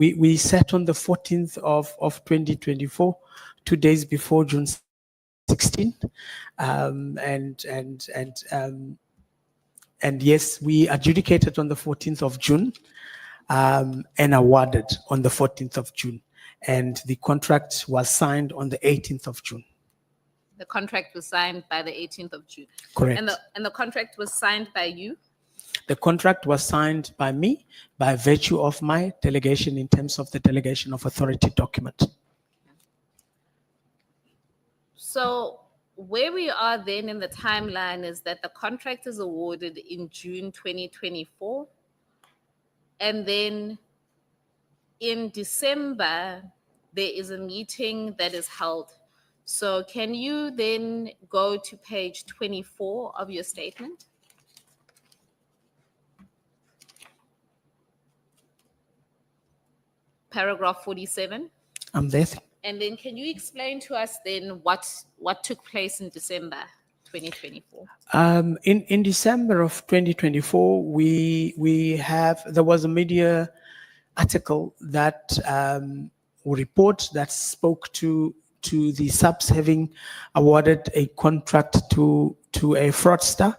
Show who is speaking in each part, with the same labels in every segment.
Speaker 1: we sat on the 14th of 2024, 2 days before June 16, and yes, we adjudicated on the 14th of June and awarded on the 14th of June, and the contract was signed on the 18th of June.
Speaker 2: The contract was signed by the 18th of June.
Speaker 1: Correct.
Speaker 2: And the contract was signed by you?
Speaker 1: The contract was signed by me by virtue of my delegation in terms of the delegation of authority document.
Speaker 2: So where we are then in the timeline is that the contract is awarded in June 2024. And then in December, there is a meeting that is held. So can you then go to page 24 of your statement? Paragraph 47.
Speaker 1: I'm there.
Speaker 2: And then can you explain to us then what took place in December 2024?
Speaker 1: In December of 2024, there was a media article that report that spoke to the subs having awarded a contract to a fraudster,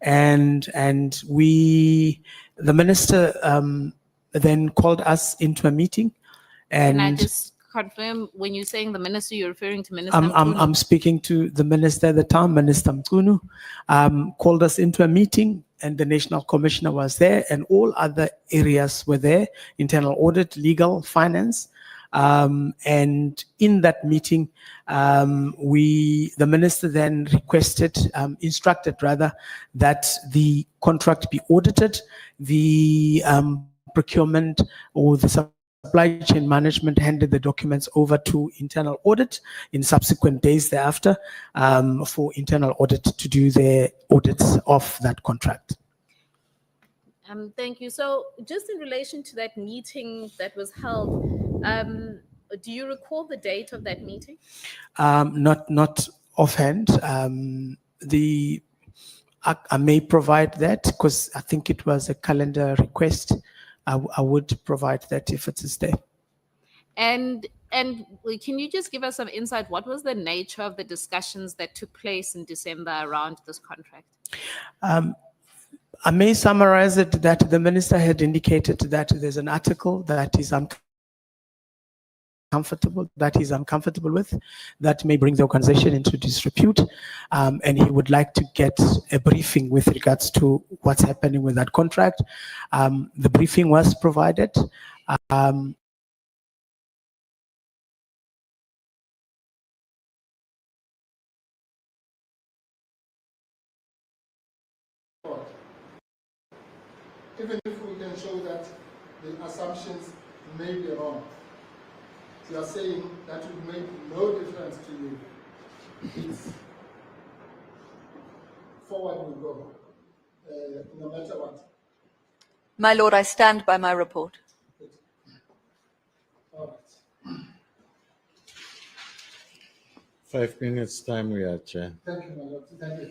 Speaker 1: and the minister then called us into a meeting. And
Speaker 2: can I just confirm, when you're saying the minister, you're referring to Minister
Speaker 1: I'm speaking to the minister at the time, Minister Mkunu, called us into a meeting, and the National Commissioner was there, and all other areas were there: internal audit, legal, finance. And in that meeting, the minister then instructed that the contract be audited, the procurement or the supply chain management handed the documents over to internal audit in subsequent days thereafter for internal audit to do their audits of that contract.
Speaker 2: Thank you. So just in relation to that meeting that was held, do you recall the date of that meeting?
Speaker 1: Not offhand. I may provide that because I think it was a calendar request. I would provide that if it is there.
Speaker 2: And can you just give us some insight? What was the nature of the discussions that took place in December around this contract?
Speaker 1: I may summarize it that the minister had indicated that there's an article that is uncomfortable with, that may bring the organization into disrepute, and he would like to get a briefing with regards to what's happening with that contract. The briefing was provided.
Speaker 3: Even if we can show that the assumptions may be wrong, you are saying that would make no difference to you. It's forward we go, no matter what.
Speaker 4: My Lord, I stand by my report.
Speaker 3: Good. All right.
Speaker 5: 5 minutes time we are, Chair.
Speaker 3: Thank you, my Lord. Thank you,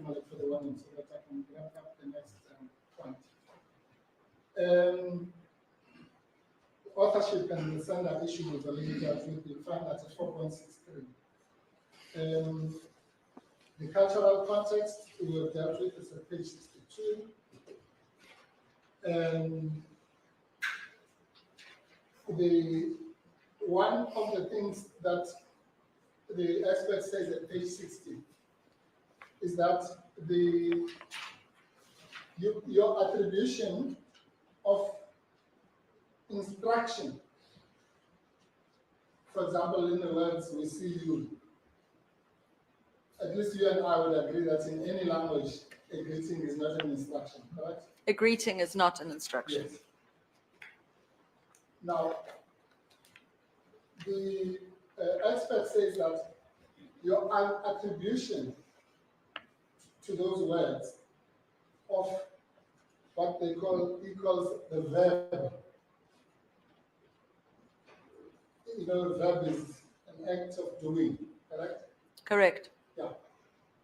Speaker 3: my Lord, for the warning so that I can wrap up the next point. Authorship and the standard issue with validity with you find that at 4.63. The cultural context we have dealt with is at page 62. One of the things that the expert says at page 60 is that your attribution of instruction, for example, in the words "we see you," at least you and I would agree that in any language, a greeting is not an instruction, correct?
Speaker 4: A greeting is not an instruction.
Speaker 3: Yes. Now, the expert says that your attribution to those words of what they equals the verb. You know, verb is an act of doing, correct?
Speaker 4: Correct.
Speaker 3: Yeah.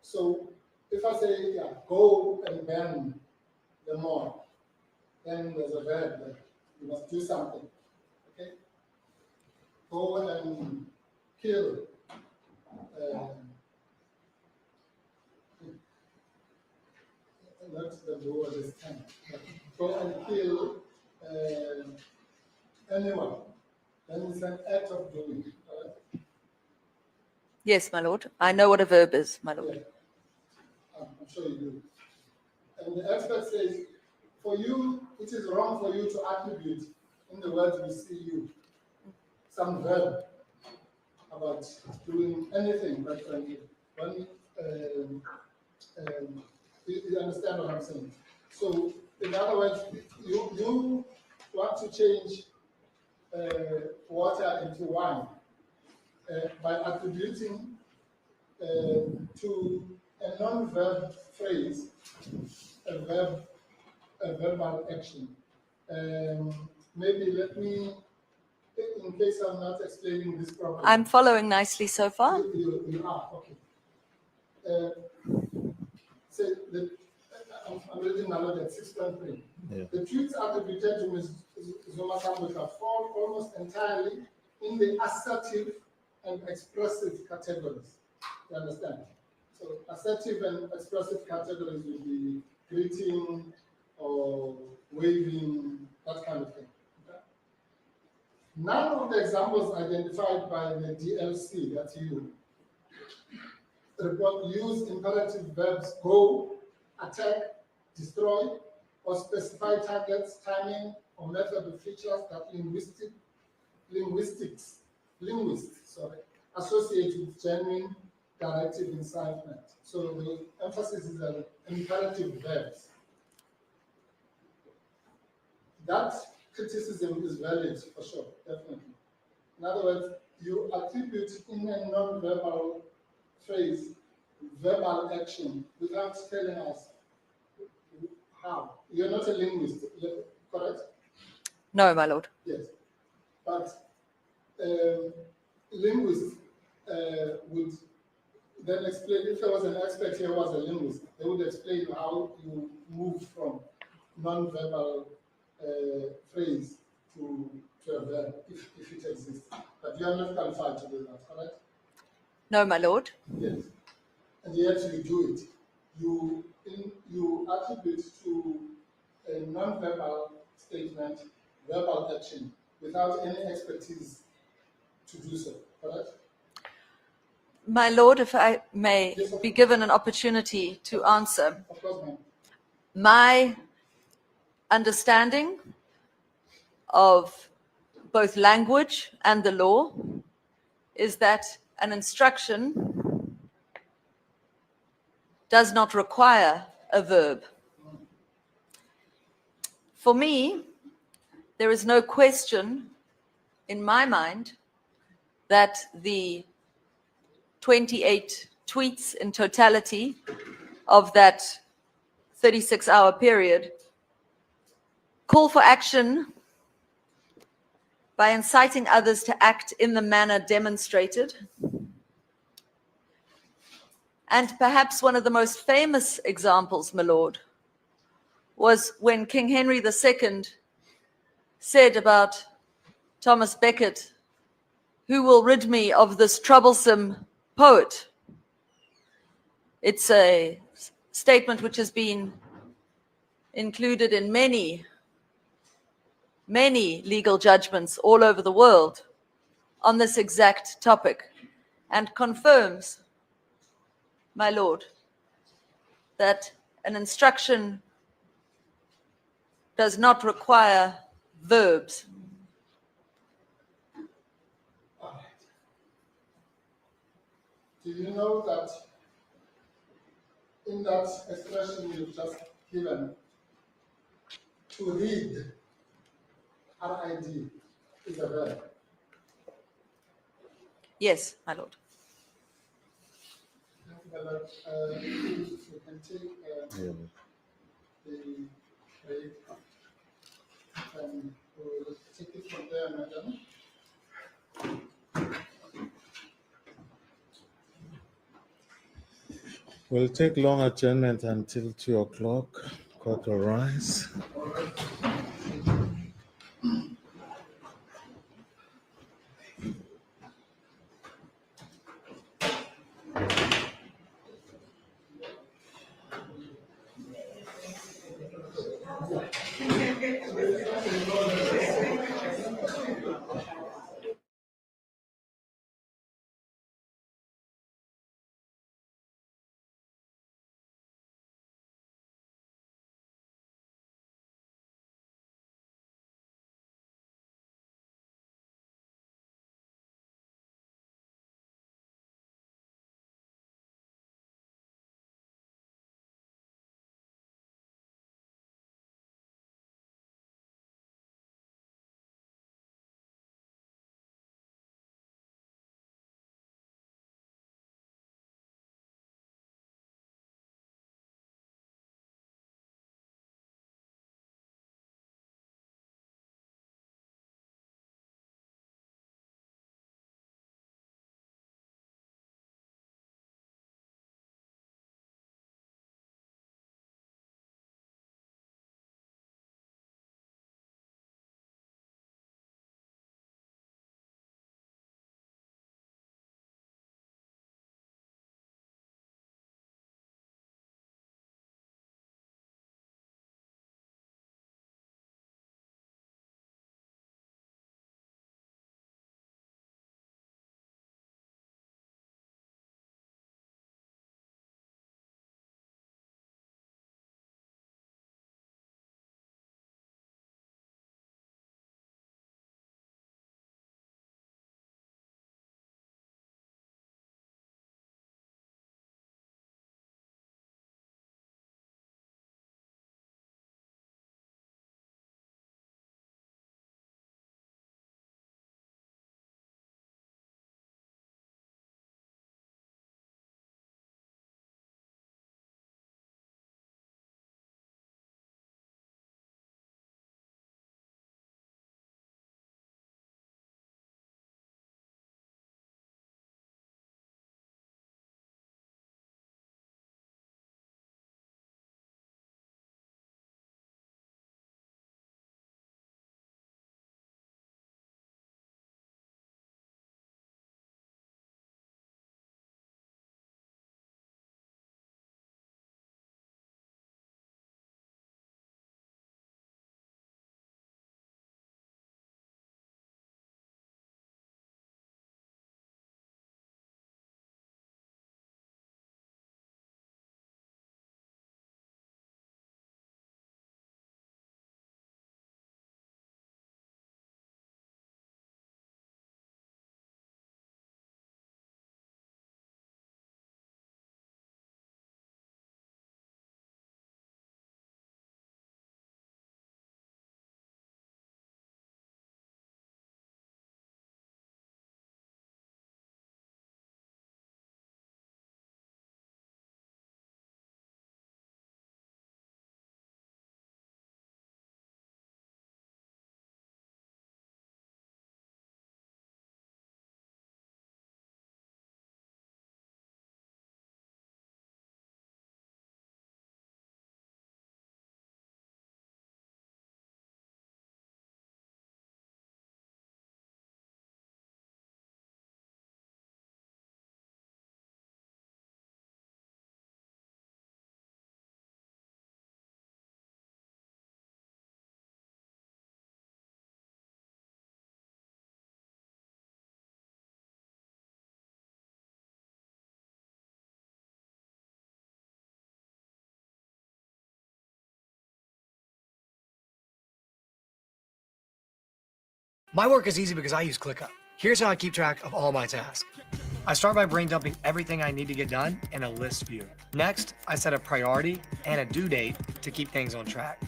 Speaker 3: So if I say, yeah, go and bend the mall, then there's a verb that you must do something. go and kill not the law this time, but go and kill anyone, then it's an act of doing.
Speaker 4: Yes, my lord. I know what a verb is, my lord.
Speaker 3: Yeah. I'm sure you do. And the expert says, for you, it is wrong for you to attribute in the words we see you some verb about doing anything, but when you understand what I'm saying. So, in other words, you want to change water into wine by attributing to a non-verb phrase a verbal action. Maybe let me, in case I'm not explaining this properly.
Speaker 4: I'm following nicely so far.
Speaker 3: You are, okay. Say I'm reading now at 6.3.
Speaker 5: Yeah.
Speaker 3: The truths attributed to Ms. Zuma Sambuka fall almost entirely in the assertive and expressive categories. You understand? So assertive and expressive categories will be greeting or waving, that kind of thing. Okay? None of the examples identified by the DLC, that's you, report use imperative verbs go, attack, destroy, or specify targets, timing, or method of features that linguists associate with genuine directive incitement. So the emphasis is on imperative verbs. That criticism is valid for sure, definitely. In other words, you attribute in a non-verbal phrase verbal action without telling us how. You're not a linguist, correct?
Speaker 4: No, my lord.
Speaker 3: Yes. But linguists would then explain, if there was an expert here who was a linguist, they would explain how you move from non-verbal phrase to a verb, if it exists. But you are not qualified to do that, correct?
Speaker 4: No, my lord.
Speaker 3: Yes. And yet you do it. You attribute to a non-verbal statement verbal action without any expertise to do so, correct?
Speaker 4: My lord, if I may
Speaker 3: Yes, of
Speaker 4: be
Speaker 3: course.
Speaker 4: given an opportunity to answer.
Speaker 3: Of course, ma'am.
Speaker 4: My understanding of both language and the law is that an instruction does not require a verb. For me, there is no question in my mind that the 28 tweets in totality of that 36-hour period call for action by inciting others to act in the manner demonstrated. And perhaps one of the most famous examples, my lord, was when King Henry II said about Thomas Becket, "Who will rid me of this troublesome poet?" It's a statement which has been included in many legal judgments all over the world on this exact topic, and confirms, my lord, that an instruction does not require verbs.
Speaker 3: All right. Do you know that in that expression you've just given, to read, R-I-D, is a verb?
Speaker 4: Yes, my lord.
Speaker 3: Thank you very much. If you can take
Speaker 5: Yeah.
Speaker 3: the break, and we'll take it from there, madam.
Speaker 5: We'll take long adjournment until 2 o'clock. Court will rise.
Speaker 3: All right.
Speaker 6: My work is easy because I use ClickUp. Here's how I keep track of all my tasks. I start by brain dumping everything I need to get done in a list view. Next, I set a priority and a due date to keep things on track.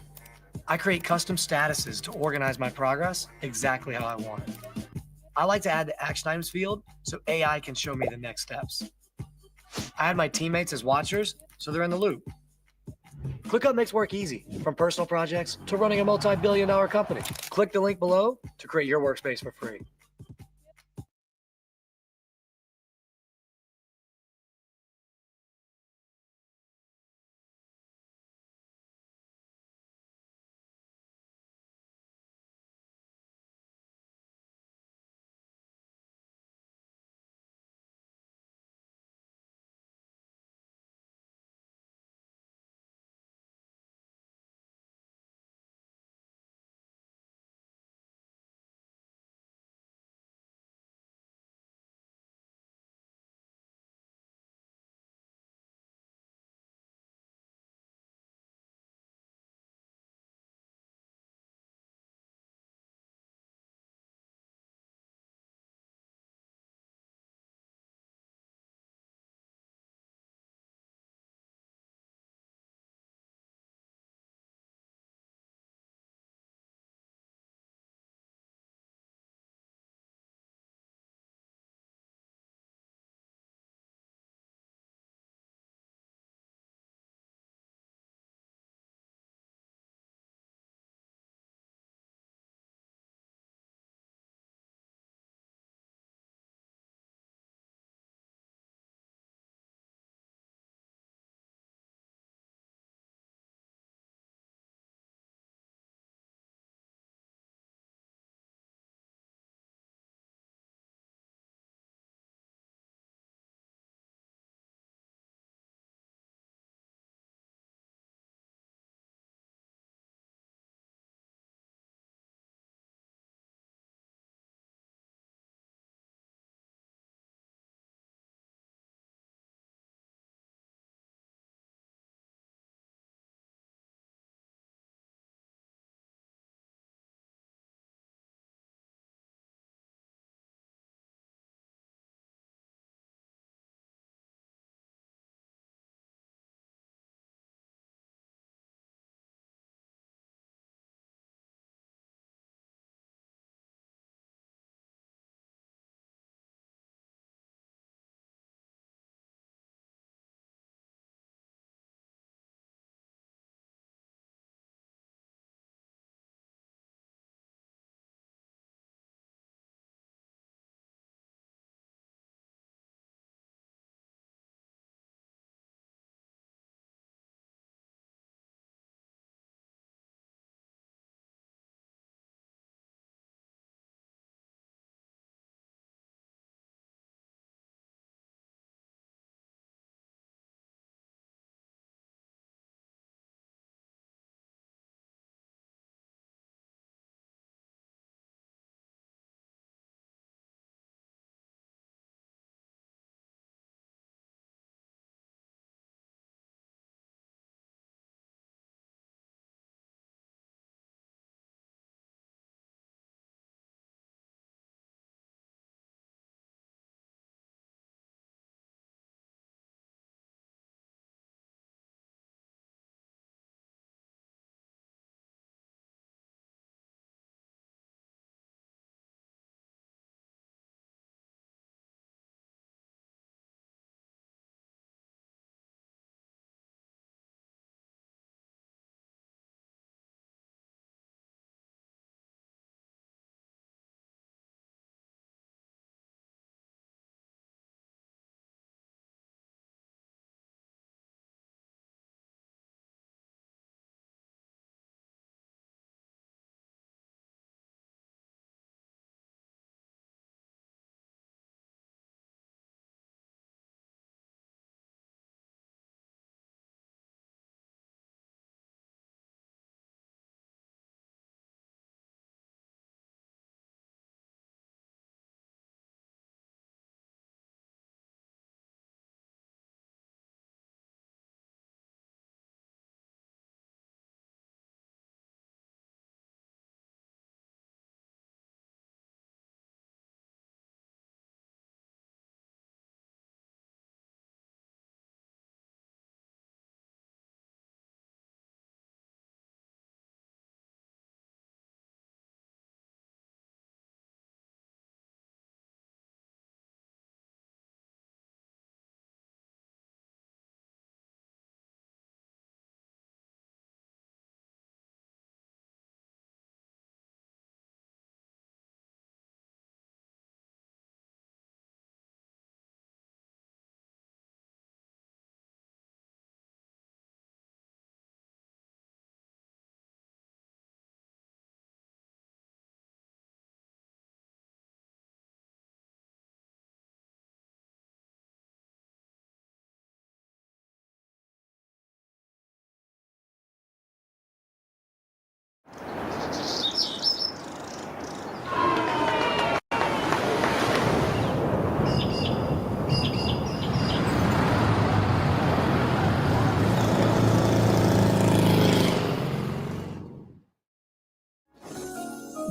Speaker 6: I create custom statuses to organize my progress exactly how I want it. I like to add the action items field so AI can show me the next steps. I add my teammates as watchers so they're in the loop. ClickUp makes work easy, from personal projects to running a multi-billion-dollar company. Click the link below to create your workspace for free.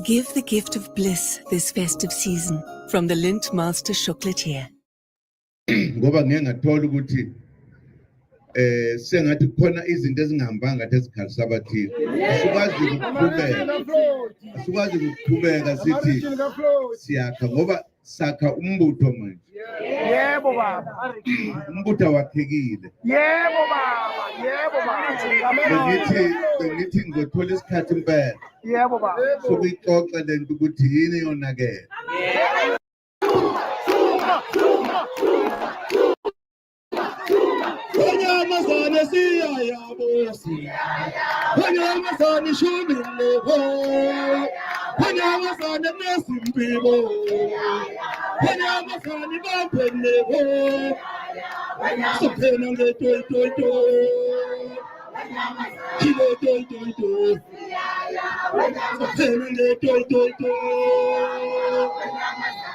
Speaker 7: Give the gift of bliss this festive season from the Lindt Master Chocolatier.
Speaker 8: Ngoba ngeke ngathola ukuthi sengathi khona izinto ezingahambanga ngathi ezikhalisa abathile. Asikwazi ukuqhubeka sithi siyakha ngoba sakha umbutho manje.
Speaker 3: Yebo baba.
Speaker 8: Umbutho wakhekile.
Speaker 3: Yebo baba. Yebo baba.
Speaker 8: Bengithi ngizothola isikhathi impela.
Speaker 3: Yebo baba.
Speaker 8: Sokuyixoxa lento ukuthi yini yonakele.
Speaker 9: Wanyamazane siyayabo wanyamazane shumile wanyamazane nesimbibo wanyamazane baphele sophena ngetoyitoyito kilo toyitoyito sophena ngetoyitoyito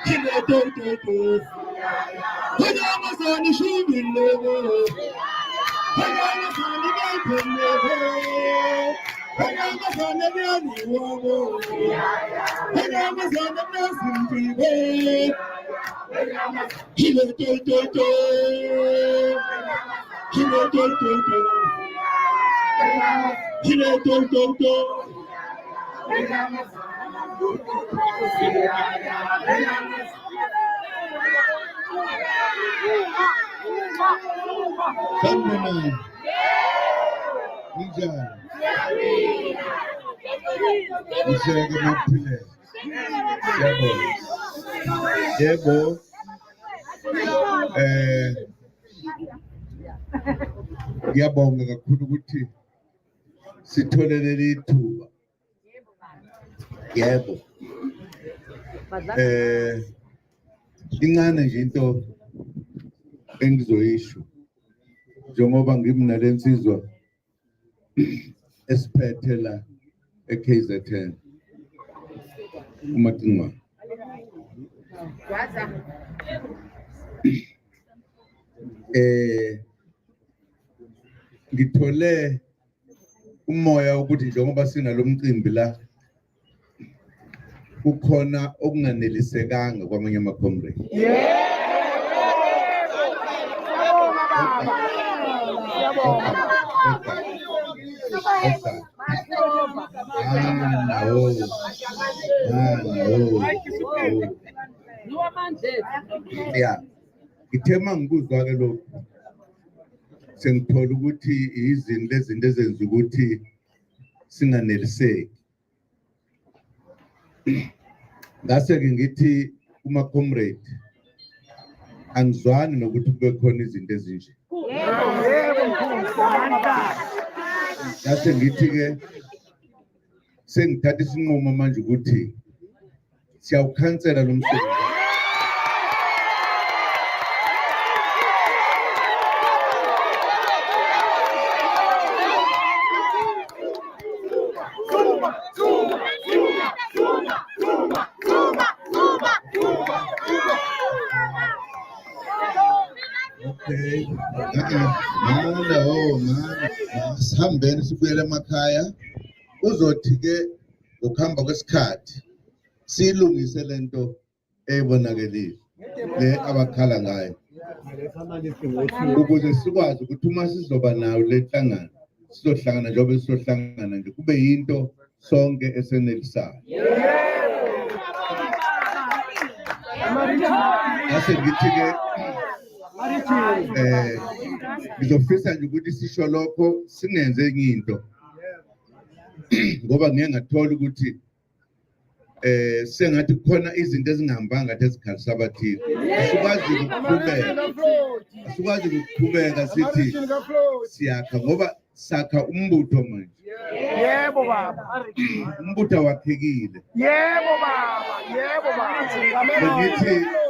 Speaker 9: kilo toyitoyito wanyamazane shumile wanyamazane baphele wanyamazane byaniwabo wanyamazane nesimbibo kilo toyitoyito kilo toyitoyito kilo toyitoyito
Speaker 8: Sanbona Nijana Nisheke maphile Yebo ngiyabonga kakhulu ukuthi sithole leli thuba. Yebo incane nje into engizoyisho njengoba ngimna lensizwa esiphethe la eKZN uMatingwa ngithole umoya ukuthi njengoba sinalomcimbi la kukhona okunganelisekanga kwamanye ama-comrade. Yeah, ngithema ngikuzwa ke lokho sengithola ukuthi izinto ezenza ukuthi singaneliseki. Ngase ke ngithi kuma comrade angizwani nokuthi kube khona izinto ezinje. Ngase ngithi ke sengithatha isinqumo manje ukuthi siyawukhansela lo msebenzi. Okay. Sihambeni sibuyele emakhaya uzothi ke ukuhamba kwesikhathi silungise lento eyibonakelile le abakhala ngayo ukuze sikwazi ukuthi uma sizoba nayo le nhlangano sizohlangana njengoba sizohlangana nje kube yinto sonke esenelisayo. Ase ngithi ke ngizofisa nje ukuthi sisho lokho singenze enye into ngoba ngeke ngathola ukuthi sengathi khona izinto ezingahambanga ngathi ezikhalisa abathile. Asikwazi ukuqhubeka sithi siyakha ngoba sakha umbutho manje.
Speaker 3: Yebo baba.
Speaker 8: Umbutho wakhekile.
Speaker 3: Yebo baba. Yebo baba.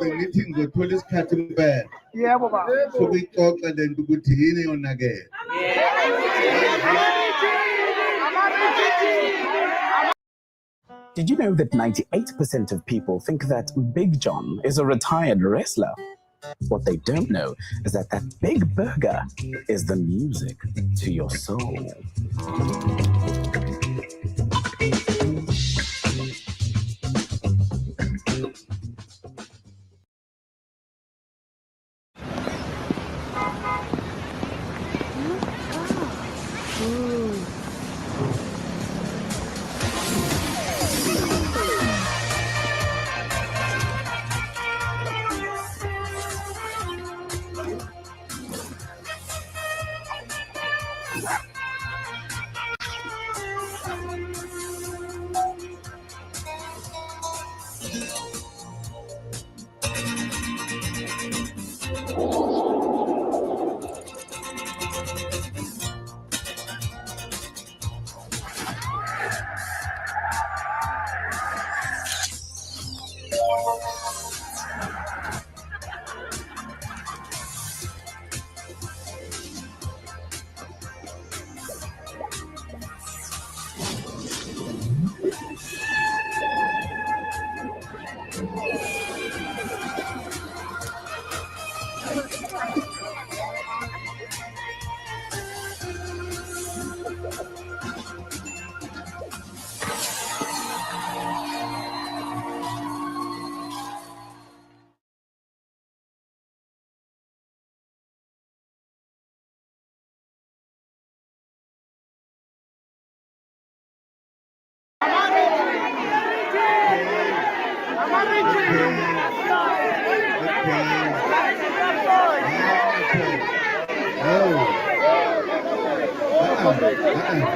Speaker 8: Bengithi ngizothola isikhathi impela.
Speaker 3: Yebo baba.
Speaker 8: Sokuyixoxa lento ukuthi yini yonakele.
Speaker 10: Did you know that 98% of people think that Big John is a retired wrestler? What they don't know is that that big burger is the music to your soul.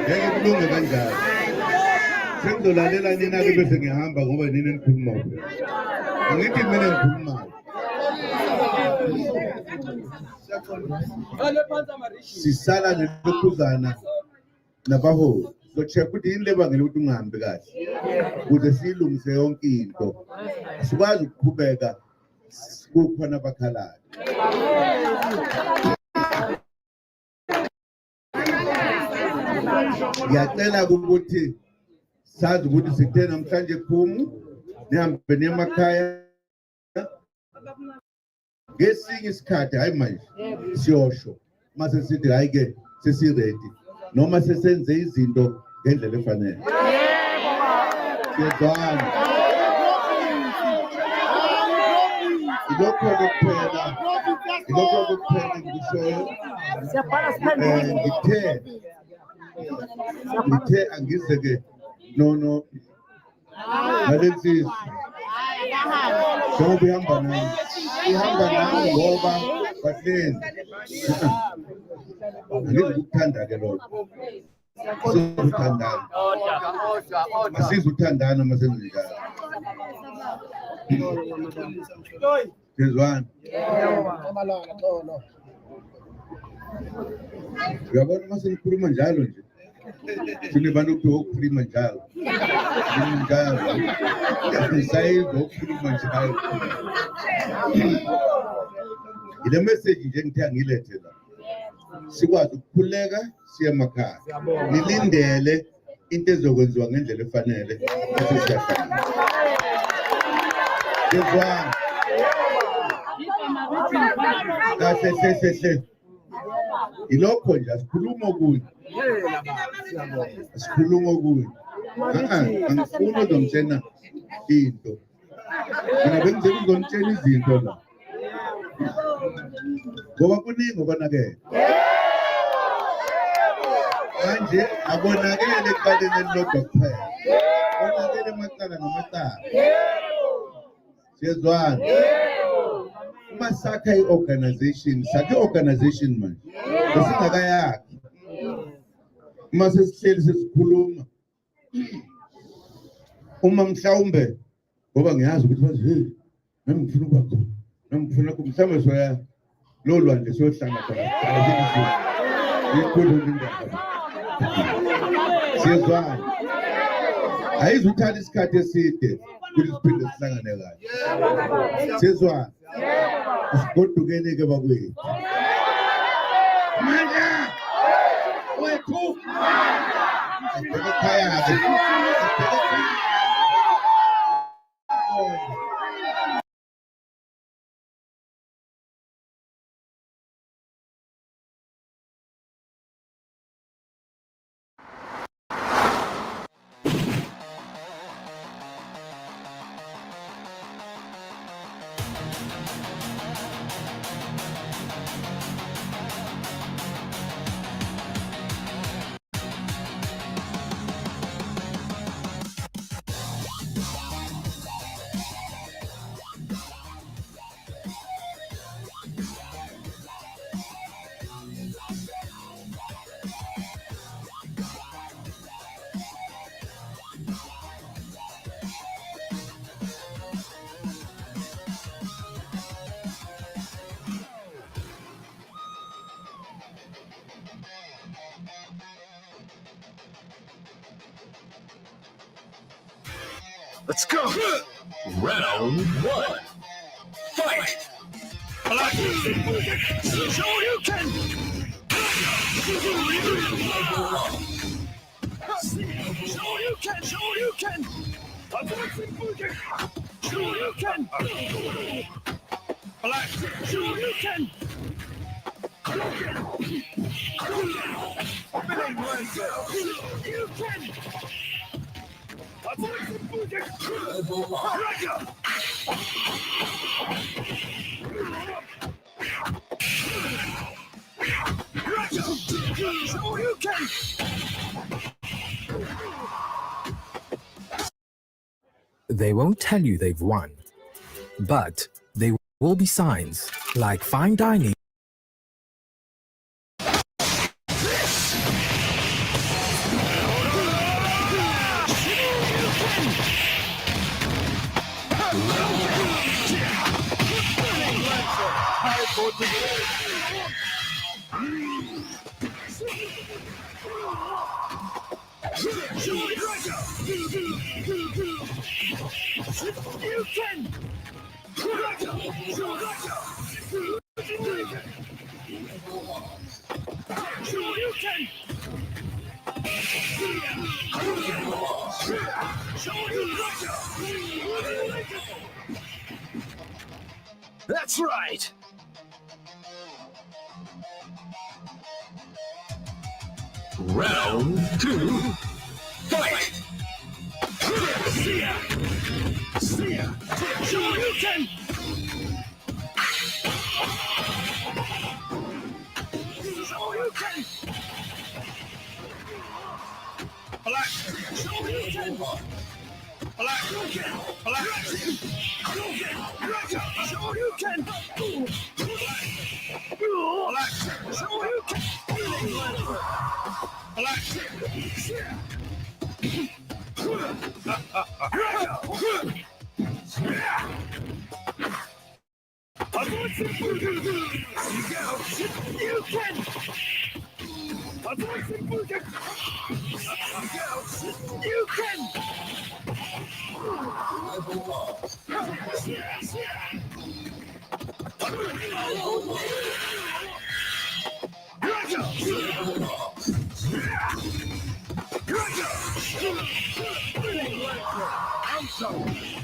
Speaker 8: Ngeke kulunge kanjalo. Sengizolalela nina ke bese ngihamba ngoba nina nikhuluma kuphela. Angithi kumele ngikhulumayo. Sisala nelokhuzana nabaholi. So check ukuthi yini lebangela ukuthi ungahambi kahle. Ukuze silungise yonke into. Sikwazi ukuqhubeka kukhona abakhalayo. Ngiyacela ukuthi sazi ukuthi sithe namhlanje Phumu nihambe emakhaya ngesinye isikhathi hayi manje siyosho mase sithi hayi ke sesiredi noma sesenze izinto ngendlela efanele. Siyezwana. Ilokho kuphela ngishoyo. Ngithe angize ke no ngalensizwa ngoba ihamba nami ngoba bahlezi ngikuthanda ke lokho sizuthandana masizuthandana masenzinjalo sizwana uyabona masenikhuluma njalo nje sinebantu okukhuluma njalo sayizwa ukukhuluma njalo ile message nje ngithe angilethe la sikwazi ukukhuleka siye emakhaya nilindele into ezokwenziwa ngendlela efanele bese siyafana sizwana kahle ilokho nje asikhuluma okunye angifuni uzongitshena into mina bengizela uzongitshena izinto la ngoba kuningi okonakele manje abonakele ekuqaleni elilodwa kuphela konakele amacala ngamacala siyezwana uma sakha i-organization sakhe i-organization manje besingakayakhi uma sesihleli sesikhuluma uma mhlawumbe ngoba ngiyazi ukuthi bathi hey nami ngifuna ukuba khona nami ngifuna mhlawumbe soya lo lwandle sohlanga khona siyezwana ayizuthatha isikhathi eside ukuthi siphinde sihlangane kahle siyezwana sigodukene-ke bakwethu manje wethu sibheke ekhaya-ke
Speaker 11: Let's go. Round one. Fight! Shoryuken! Shoryuken! Shoryuken! Shoryuken! Black Shoryuken! Spinning Lancer! Shoryuken!
Speaker 12: They won't tell you they've won, but they will be signs like fine dining.
Speaker 11: That's right! Round two, fight! See ya! Shoryuken! Shoryuken! Black! Shoryuken! Black! Shoryuken! Black! Shoryuken! Black! Shoryuken! Black! You can! You can! I'm sorry.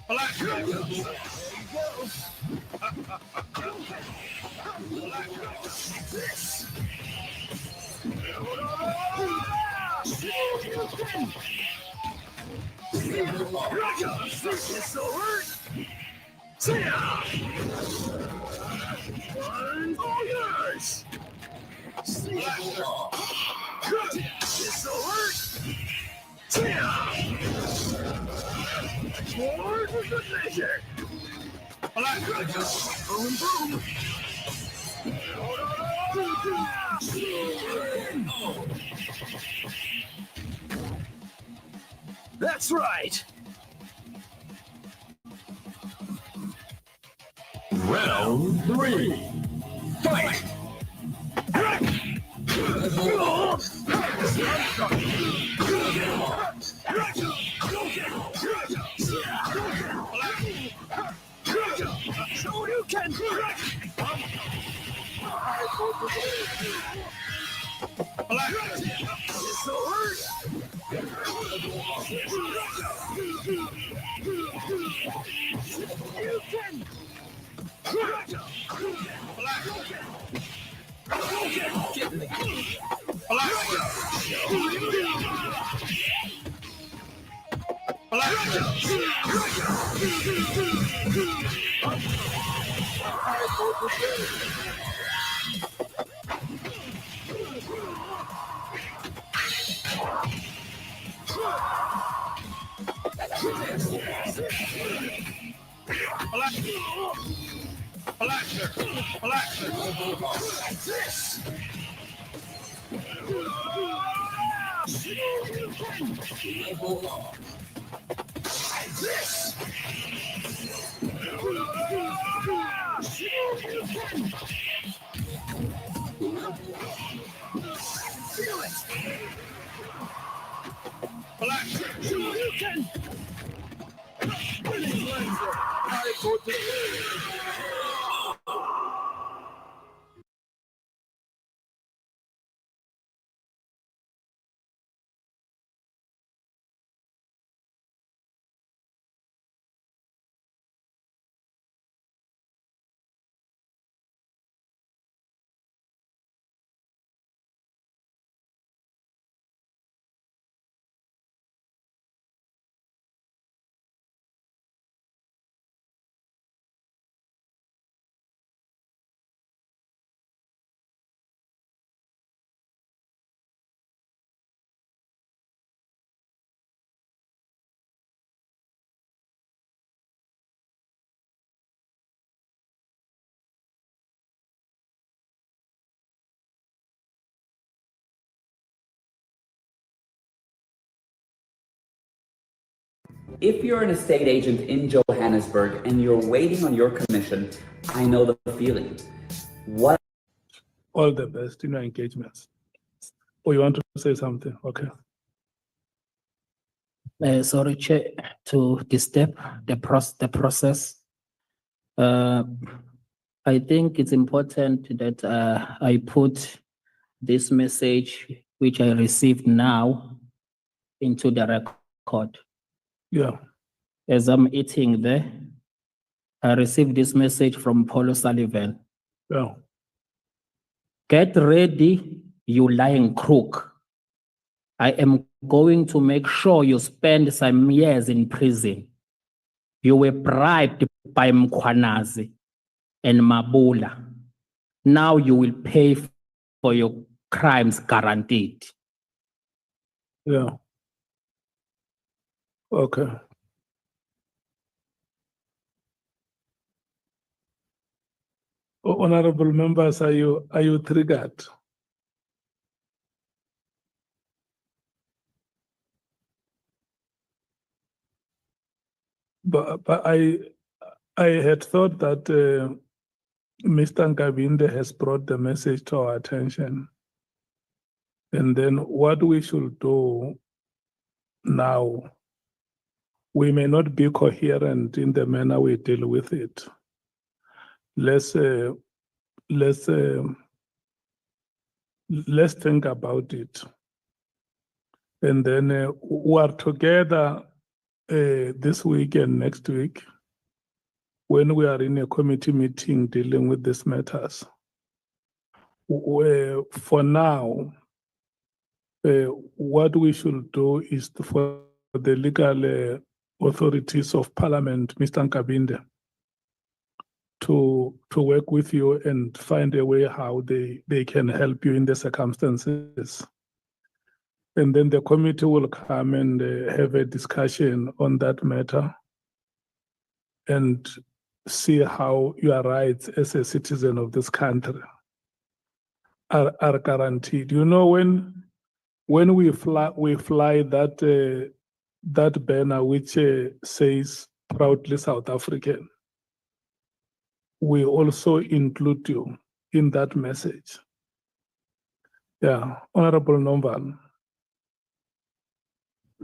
Speaker 11: Black. There you go. This. This so hurt. See ya. One all yours. See ya. This so hurt. See ya. Forward with the measure. Black. Boom, boom. That's right. Round three. Fight. Shoryuken! Black! This so hurt! You can! Black! Get in the game! Black! This. This. Feel it. Black.
Speaker 9: can.
Speaker 13: If you're an estate agent in Johannesburg and you're waiting on your commission, I know the feeling. What?
Speaker 14: All the best in your engagements. Oh, you want to say something? Okay.
Speaker 15: Sorry, Chair, to disturb the process. I think it's important that I put this message, which I received now, into the record.
Speaker 14: Yeah.
Speaker 15: As I'm eating there, I received this message from Paul Sullivan.
Speaker 14: Yeah.
Speaker 15: Get ready, you lying crook. I am going to make sure you spend some years in prison. You were bribed by Mkhwanazi and Mabula. Now you will pay for your crimes, guaranteed.
Speaker 14: Yeah. Okay. Honorable members, are you triggered? But I had thought that Mr. Nkabinde has brought the message to our attention. And then what we should do now, we may not be coherent in the manner we deal with it. Let's think about it. And then we are together this week and next week when we are in a committee meeting dealing with these matters. For now, what we should do is for the legal authorities of Parliament, Mr. Nkabinde, to work with you and find a way how they can help you in the circumstances. And then the committee will come and have a discussion on that matter and see how your rights as a citizen of this country are guaranteed. You know, when we fly that banner which says proudly South African, we also include you in that message. Yeah, Honorable Nomban.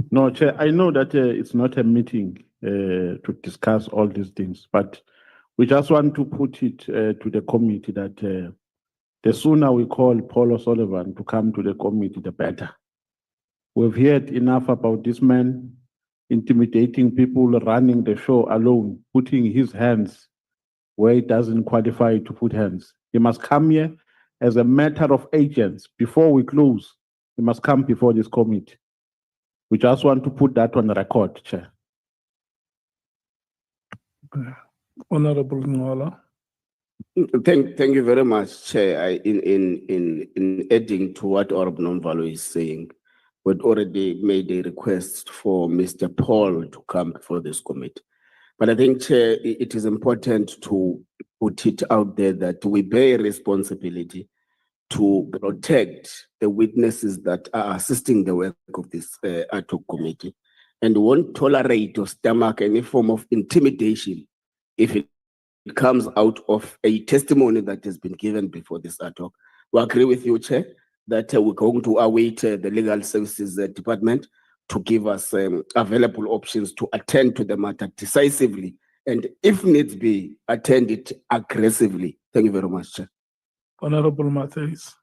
Speaker 16: No, Chair, I know that it's not a meeting to discuss all these things, but we just want to put it to the committee that the sooner we call Paul O'Sullivan to come to the committee, the better. We've heard enough about this man intimidating people, running the show alone, putting his hands where he doesn't qualify to put hands. He must come here as a matter of agents. Before we close, he must come before this committee. We just want to put that on the record, Chair.
Speaker 14: Okay. Honorable Ngola.
Speaker 17: Thank you very much, Chair. In adding to what Honorable Nomvalo is saying, we'd already made a request for Mr. Paul to come before this committee. But I think, Chair, it is important to put it out there that we bear responsibility to protect the witnesses that are assisting the work of this ad hoc committee, and won't tolerate or stomach any form of intimidation if it comes out of a testimony that has been given before this ad hoc. We agree with you, Chair, that we're going to await the legal services department to give us available options to attend to the matter decisively, and if needs be, attend it aggressively. Thank you very much, Chair.
Speaker 14: Honorable Matthias.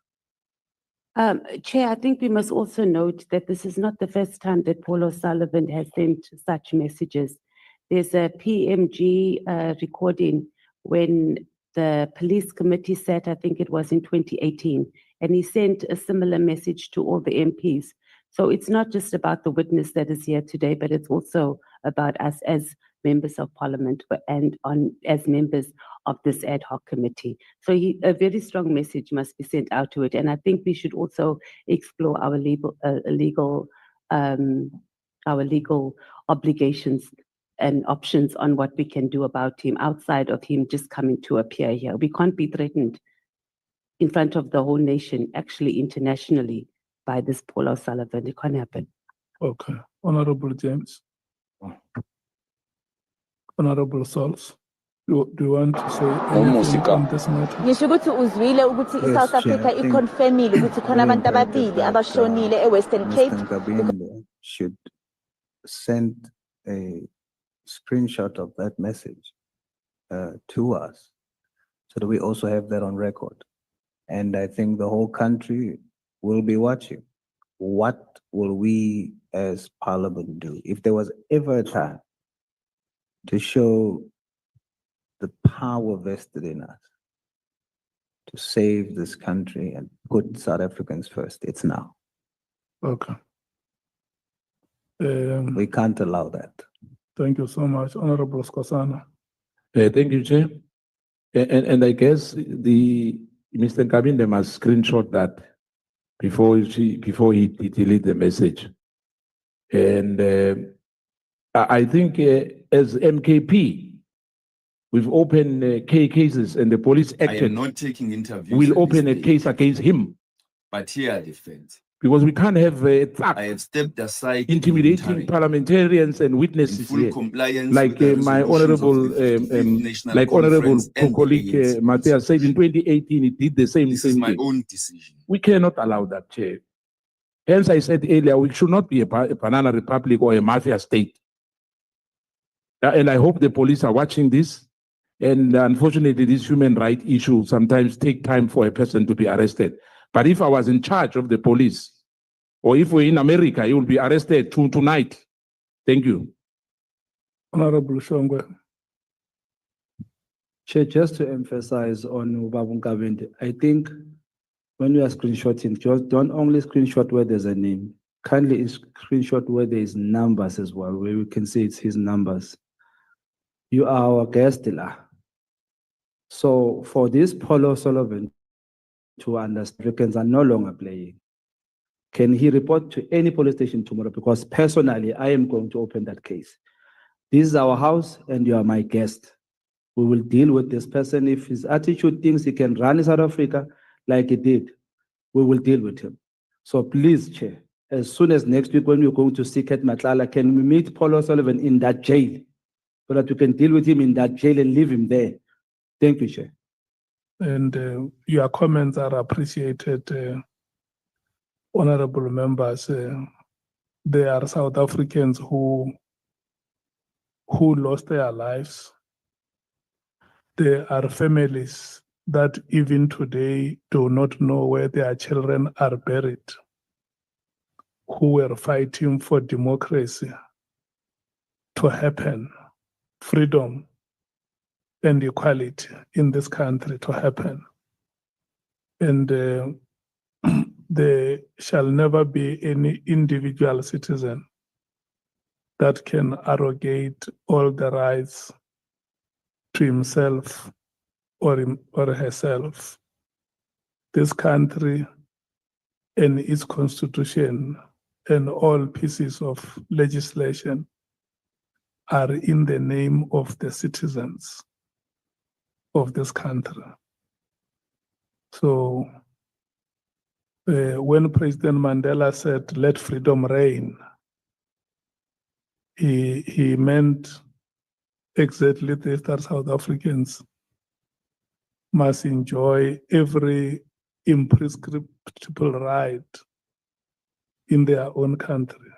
Speaker 18: Chair, I think we must also note that this is not the first time that Paul O'Sullivan has sent such messages. There's a PMG recording when the police committee sat, I think it was in 2018, and he sent a similar message to all the MPs. So it's not just about the witness that is here today, but it's also about us as members of parliament and as members of this ad hoc committee. So a very strong message must be sent out to it. And I think we should also explore our legal obligations and options on what we can do about him outside of him just coming to appear here. We can't be threatened in front of the whole nation, actually internationally, by this Paul O'Sullivan. It can't happen.
Speaker 14: Okay. Honorable James. Honorable Sauls. Do you want to say anything on this matter?
Speaker 19: Ngisho ukuthi uzwile ukuthi iSouth Africa iconfirmile ukuthi khona abantu ababili abashonile eWestern Cape.
Speaker 20: Mr. Nkabinde should send a screenshot of that message to us so that we also have that on record. And I think the whole country will be watching. What will we as Parliament do? If there was ever a time to show the power vested in us to save this country and put South Africans first, it's now.
Speaker 14: Okay.
Speaker 20: We can't allow that.
Speaker 14: Thank you so much, Honorable Skosana.
Speaker 21: Thank you, Chair. And I guess Mr. Nkabinde must screenshot that before he delete the message. And I think as MKP, we've opened cases and the police acted.
Speaker 22: I am not taking interviews.
Speaker 21: We'll open a case against him.
Speaker 22: But here are the facts.
Speaker 21: Because we can't have
Speaker 22: I have stepped aside,
Speaker 21: intimidating parliamentarians and witnesses
Speaker 22: full
Speaker 21: here.
Speaker 22: compliance
Speaker 21: Like
Speaker 22: with the
Speaker 21: my
Speaker 22: resolutions of
Speaker 21: honorable,
Speaker 22: the National
Speaker 21: like honorable
Speaker 22: Conference and the
Speaker 21: colleague
Speaker 22: ANC.
Speaker 21: Matthias said in 2018, it did the same
Speaker 22: This
Speaker 21: thing.
Speaker 22: is my own decision.
Speaker 21: We cannot allow that, Chair. Hence, I said earlier, we should not be a banana republic or a mafia state. And I hope the police are watching this. And unfortunately, this human rights issue sometimes take time for a person to be arrested. But if I was in charge of the police, or if we're in America, you will be arrested tonight. Thank you.
Speaker 14: Honorable Shongwe.
Speaker 23: Chair, just to emphasize on Ubabu Nkabinde, I think when you are screenshotting, just don't only screenshot where there's a name. Kindly screenshot where there is numbers as well, where we can see it's his numbers. You are our guest, so for this Paul O'Sullivan to understand, Africans are no longer playing. Can he report to any police station tomorrow? Because personally, I am going to open that case. This is our house and you are my guest. We will deal with this person. If his attitude thinks he can run South Africa like he did, we will deal with him. So please, Chair, as soon as next week when we're going to seek at Matlala, can we meet Paul O'Sullivan in that jail so that we can deal with him in that jail and leave him there? Thank you, Chair.
Speaker 14: And your comments are appreciated, honorable members. There are South Africans who lost their lives. There are families that even today do not know where their children are buried, who were fighting for democracy to happen, freedom and equality in this country to happen. And there shall never be any individual citizen that can arrogate all the rights to himself or herself. This country and its constitution and all pieces of legislation are in the name of the citizens of this country. So when President Mandela said, "Let freedom reign," he meant exactly this, that South Africans must enjoy every imprescriptible right in their own country.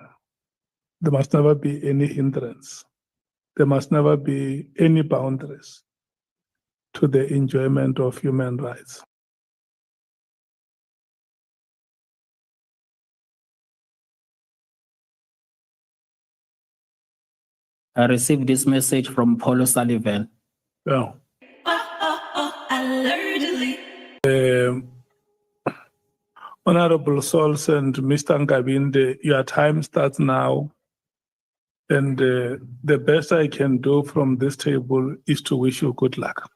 Speaker 14: There must never be any hindrance. There must never be any boundaries to the enjoyment of human rights.
Speaker 15: I received this message from Paul O'Sullivan.
Speaker 14: Yeah. Honorable Souls and Mr. Nkabinde, your time starts now. And the best I can do from this table is to wish you good luck.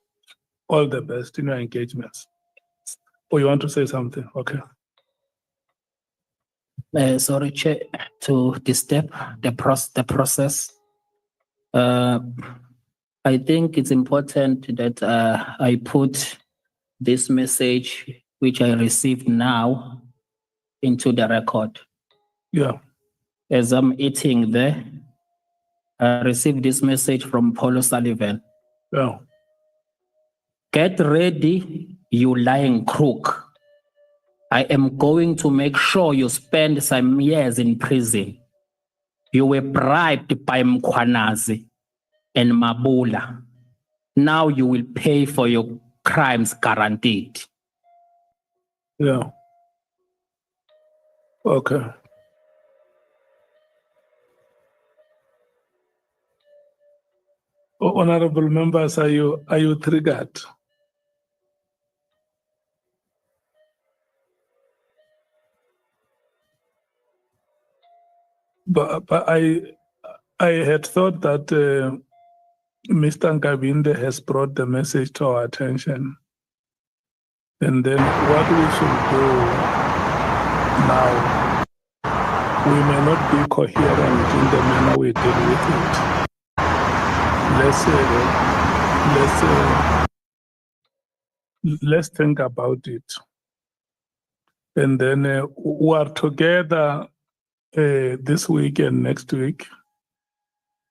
Speaker 14: All the best in your engagements. Oh, you want to say something? Okay.
Speaker 15: Sorry, Chair, to disturb the process. I think it's important that I put this message, which I received now, into the record.
Speaker 14: Yeah.
Speaker 15: As I'm eating there, I received this message from Paul O'Sullivan.
Speaker 14: Yeah.
Speaker 15: Get ready, you lying crook. I am going to make sure you spend some years in prison. You were bribed by Mkhwanazi and Mabula. Now you will pay for your crimes, guaranteed.
Speaker 14: Yeah. Okay. Honorable members, are you triggered? But I had thought that Mr. Nkabinde has brought the message to our attention. And then what we should do now, we may not be coherent in the manner we deal with it. Let's think about it. And then we are together this week and next week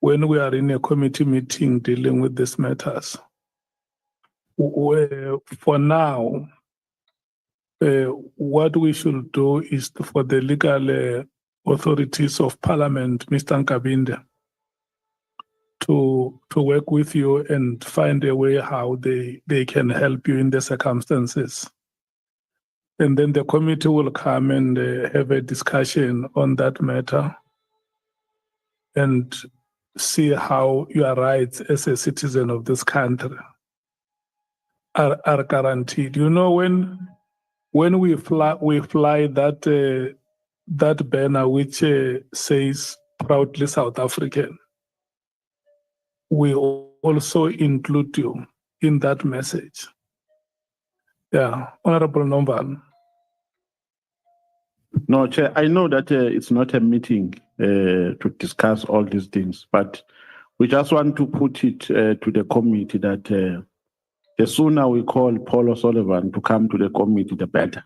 Speaker 14: when we are in a committee meeting dealing with these matters. For now, what we should do is for the legal authorities of Parliament, Mr. Nkabinde, to work with you and find a way how they can help you in the circumstances. And then the committee will come and have a discussion on that matter and see how your rights as a citizen of this country are guaranteed. You know, when we fly that banner which says proudly South African, we also include you in that message. Yeah, Honorable Nomban.
Speaker 16: No, Chair, I know that it's not a meeting to discuss all these things, but we just want to put it to the committee that the sooner we call Paul O'Sullivan to come to the committee, the better.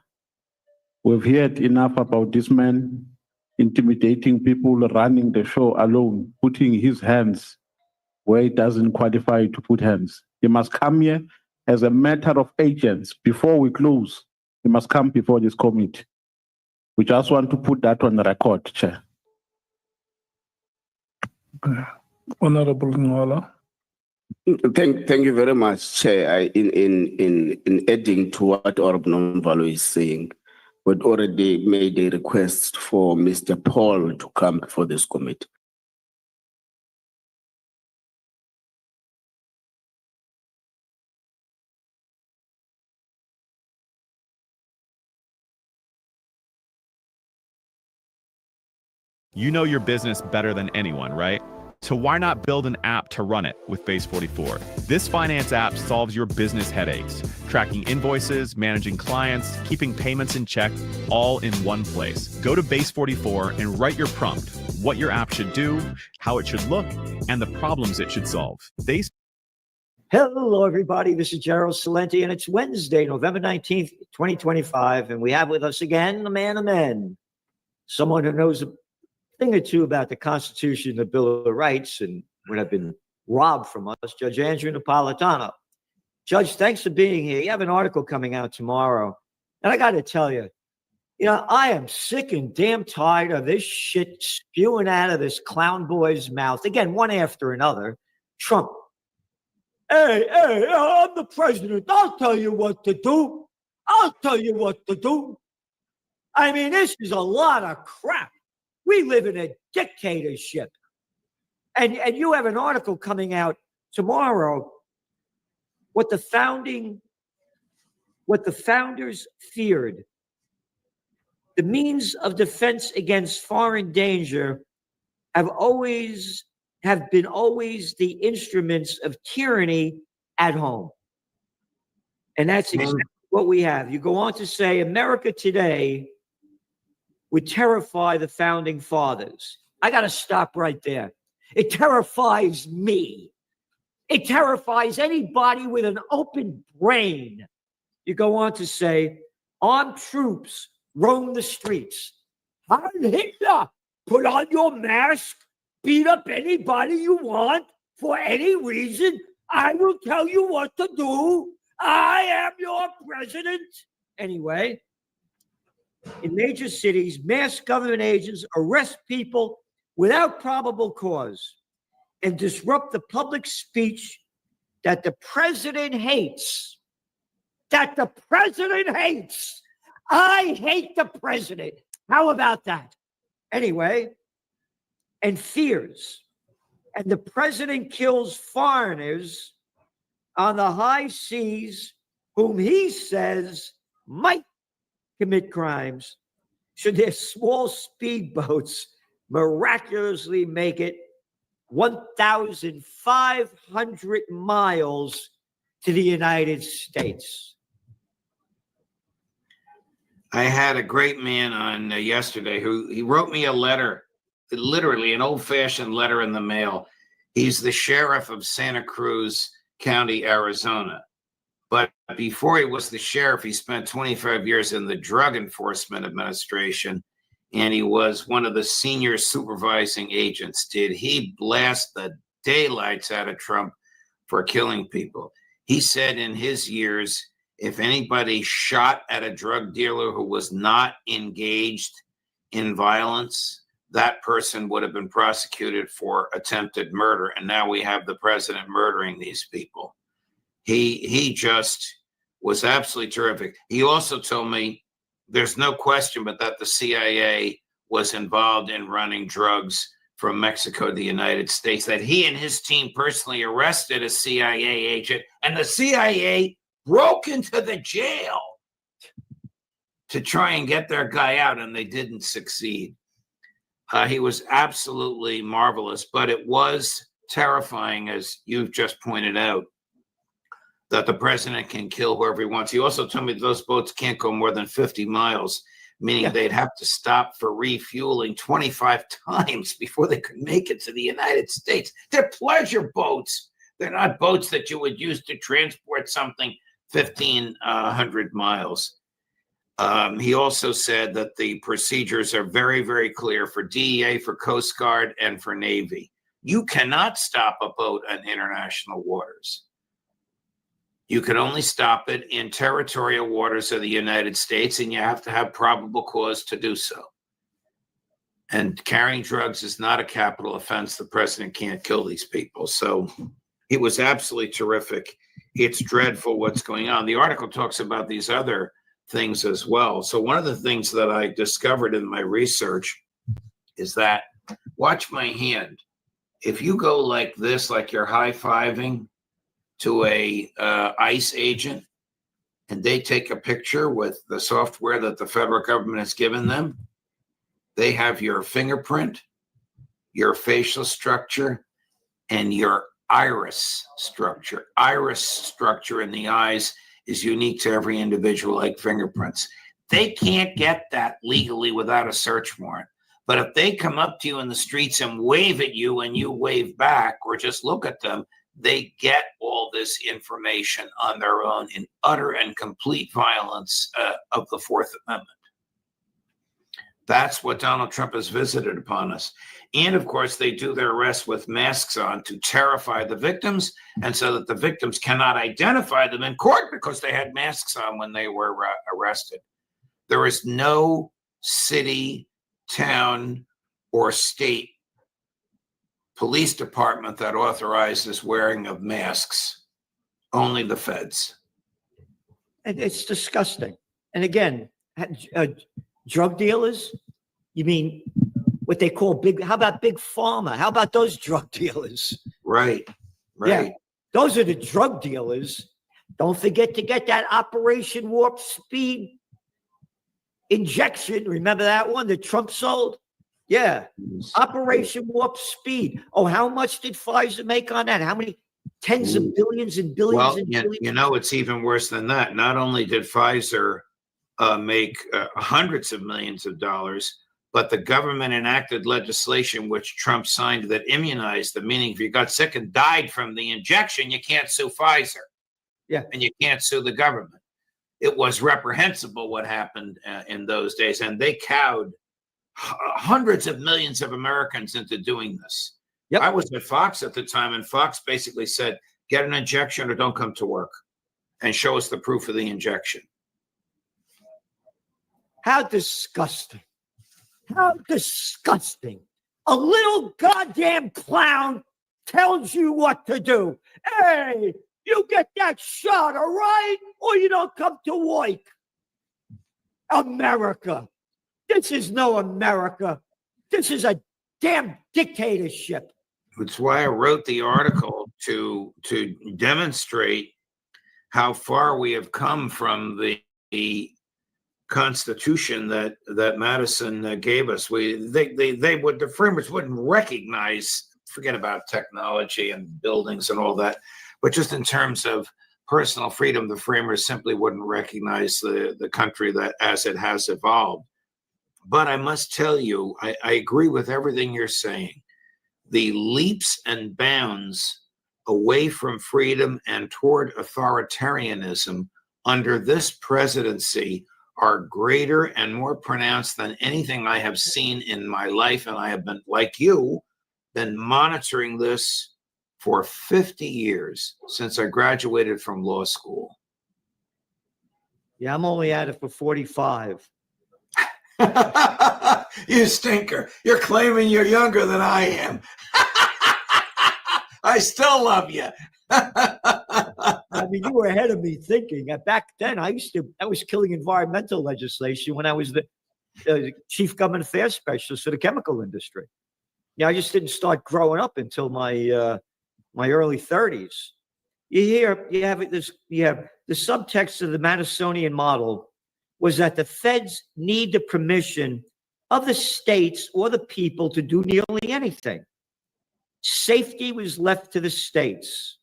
Speaker 16: We've heard enough about this man intimidating people, running the show alone, putting his hands where he doesn't qualify to put hands. He must come here as a matter of agents. Before we close, he must come before this committee. We just want to put that on the record, Chair.
Speaker 14: Honorable Ngola.
Speaker 17: Thank you very much, Chair. In adding to what Honorable Nomvalo is saying, we'd already made a request for Mr. Paul to come before this committee.
Speaker 1: You know your business better than anyone, right? So why not build an app to run it with Base44? This finance app solves your business headaches, tracking invoices, managing clients, keeping payments in check, all in one place. Go to Base44 and write your prompt, what your app should do, how it should look, and the problems it should solve.
Speaker 2: Hello, everybody. This is Gerald Salenti, and it's Wednesday, November 19th, 2025, and we have with us again the man of men, someone who knows a thing or two about the Constitution, the Bill of Rights, and what have been robbed from us, Judge Andrew Napolitano. Judge, thanks for being here. You have an article coming out tomorrow, and I got to tell you, You know, I am sick and damn tired of this shit spewing out of this clown boy's mouth. Again, one after another. Trump. Hey, I'm the president. I'll tell you what to do. I'll tell you what to do. I mean, this is a lot of crap. We live in a dictatorship. And you have an article coming out tomorrow, what the founders feared. The means of defense against foreign danger have been always the instruments of tyranny at home. And that's exactly what we have. You go on to say America today would terrify the founding fathers. I got to stop right there. It terrifies me. It terrifies anybody with an open brain. You go on to say armed troops roam the streets. Heil Hitler, put on your mask, beat up anybody you want for any reason. I will tell you what to do. I am your president. Anyway, in major cities, masked government agents arrest people without probable cause and disrupt the public speech that the president hates. That the president hates. I hate the president. How about that? Anyway, and fears. And the president kills foreigners on the high seas whom he says might commit crimes should their small speedboats miraculously make it 1,500 miles to the United States.
Speaker 4: I had a great man on yesterday who he wrote me a letter, literally an old-fashioned letter in the mail. He's the sheriff of Santa Cruz County, Arizona. But before he was the sheriff, he spent 25 years in the Drug Enforcement Administration, and he was one of the senior supervising agents. Did he blast the daylights out of Trump for killing people? He said in his years, if anybody shot at a drug dealer who was not engaged in violence, that person would have been prosecuted for attempted murder. And now we have the president murdering these people. He just was absolutely terrific. He also told me there's no question but that the CIA was involved in running drugs from Mexico to the United States, that he and his team personally arrested a CIA agent, and the CIA broke into the jail to try and get their guy out, and they didn't succeed. He was absolutely marvelous, but it was terrifying, as you've just pointed out, that the president can kill whoever he wants. He also told me those boats can't go more than 50 miles, meaning they'd have to stop for refueling 25 times before they could make it to the United States. They're pleasure boats. They're not boats that you would use to transport something 1,500 miles. He also said that the procedures are very, very clear for DEA, for Coast Guard, and for Navy. You cannot stop a boat on international waters. You can only stop it in territorial waters of the United States, and you have to have probable cause to do so. And carrying drugs is not a capital offense. The president can't kill these people. So he was absolutely terrific. It's dreadful what's going on. The article talks about these other things as well. So one of the things that I discovered in my research is that, watch my hand. If you go like this, like you're high-fiving to a ICE agent, and they take a picture with the software that the federal government has given them, they have your fingerprint, your facial structure, and your iris structure. Iris structure in the eyes is unique to every individual, like fingerprints. They can't get that legally without a search warrant. But if they come up to you in the streets and wave at you and you wave back or just look at them, they get all this information on their own in utter and complete violence of the Fourth Amendment. That's what Donald Trump has visited upon us. And of course, they do their arrests with masks on to terrify the victims, and so that the victims cannot identify them in court because they had masks on when they were arrested. There is no city, town, or state police department that authorizes wearing of masks. Only the feds.
Speaker 2: And it's disgusting. And again, drug dealers, you mean what they call how about big pharma? How about those drug dealers?
Speaker 4: Right,
Speaker 2: Yeah,
Speaker 4: right.
Speaker 2: those are the drug dealers. Don't forget to get that Operation Warp Speed injection. Remember that one that Trump sold? Yeah. Operation Warp Speed. Oh, how much did Pfizer make on that? How many tens of billions and billions
Speaker 4: Well,
Speaker 2: and billions?
Speaker 4: you know, it's even worse than that. Not only did Pfizer make hundreds of millions of dollars, but the government enacted legislation which Trump signed that immunized them, meaning if you got sick and died from the injection, you can't sue Pfizer.
Speaker 2: Yeah.
Speaker 4: And you can't sue the government. It was reprehensible what happened in those days, and they cowed hundreds of millions of Americans into doing this.
Speaker 2: Yep.
Speaker 4: I was at Fox at the time, and Fox basically said, get an injection or don't come to work, and show us the proof of the injection.
Speaker 2: How disgusting. How disgusting. A little goddamn clown tells you what to do. Hey, you get that shot, all right? Or you don't come to work. America. This is no America. This is a damn dictatorship.
Speaker 4: It's why I wrote the article to demonstrate how far we have come from the Constitution that Madison gave us. The framers wouldn't recognize, forget about technology and buildings and all that, but just in terms of personal freedom, the framers simply wouldn't recognize the country that as it has evolved. But I must tell you, I agree with everything you're saying. The leaps and bounds away from freedom and toward authoritarianism under this presidency are greater and more pronounced than anything I have seen in my life. And I have been, like you, been monitoring this for 50 years since I graduated from law school.
Speaker 2: Yeah, I'm only at it for 45.
Speaker 4: You stinker. You're claiming you're younger than I am. I still love you.
Speaker 2: I mean, you were ahead of me thinking. Back then, I was killing environmental legislation when I was the chief government affairs specialist for the chemical industry. Yeah, I just didn't start growing up until my my early 30s. You have the subtext of the Madisonian model was that the feds need the permission of the states or the people to do nearly anything. Safety was left to the states,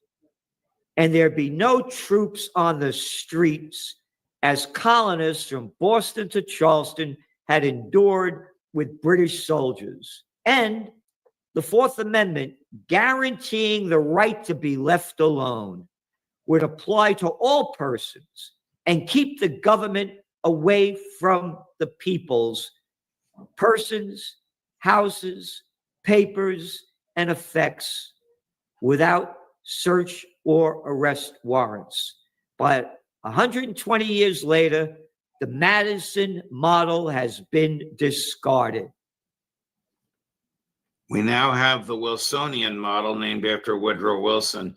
Speaker 2: and there'd be no troops on the streets as colonists from Boston to Charleston had endured with British soldiers. And the Fourth Amendment, guaranteeing the right to be left alone, would apply to all persons and keep the government away from the people's persons, houses, papers, and effects without search or arrest warrants. But 120 years later, the Madison model has been discarded.
Speaker 4: We now have the Wilsonian model named after Woodrow Wilson,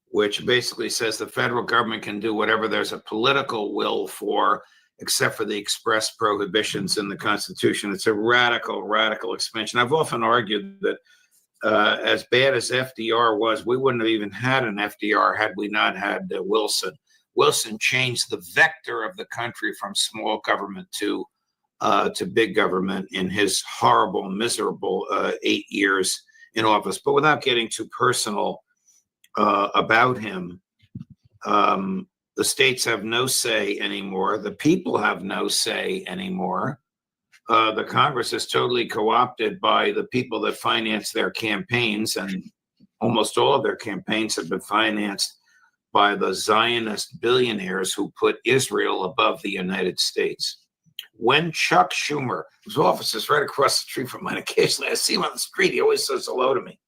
Speaker 4: which basically says the federal government can do whatever there's a political will for, except for the express prohibitions in the Constitution. It's a radical, radical expansion. I've often argued that as bad as FDR was, we wouldn't have even had an FDR had we not had Wilson. Wilson changed the vector of the country from small government to big government in his horrible, miserable 8 years in office. But without getting too personal about him, the states have no say anymore. The people have no say anymore. The Congress is totally co-opted by the people that finance their campaigns, and almost all of their campaigns have been financed by the Zionist billionaires who put Israel above the United States. When Chuck Schumer, whose office is right across the street from mine, occasionally I see him on the street, he always says hello to me,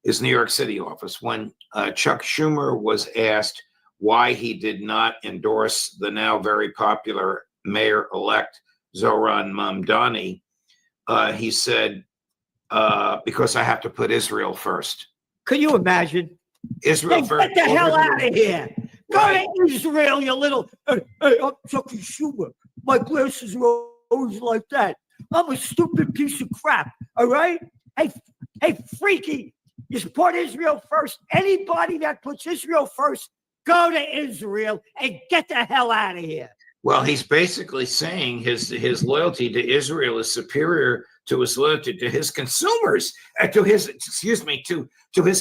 Speaker 4: his New York City office. When Chuck Schumer was asked why he did not endorse the now very popular mayor-elect Zoran Mamdani, he said, because I have to put Israel first.
Speaker 2: Could you imagine?
Speaker 4: Israel
Speaker 2: Hey,
Speaker 4: first.
Speaker 2: get the hell out of here. Go
Speaker 4: Right.
Speaker 2: to Israel, you little. Hey, I'm Chuck Schumer. My glasses are always like that. I'm a stupid piece of crap. All right? Hey, freaky. You support Israel first. Anybody that puts Israel first, go to Israel and get the hell out of here.
Speaker 4: Well, he's basically saying his loyalty to Israel is superior to his loyalty to his consumers, to his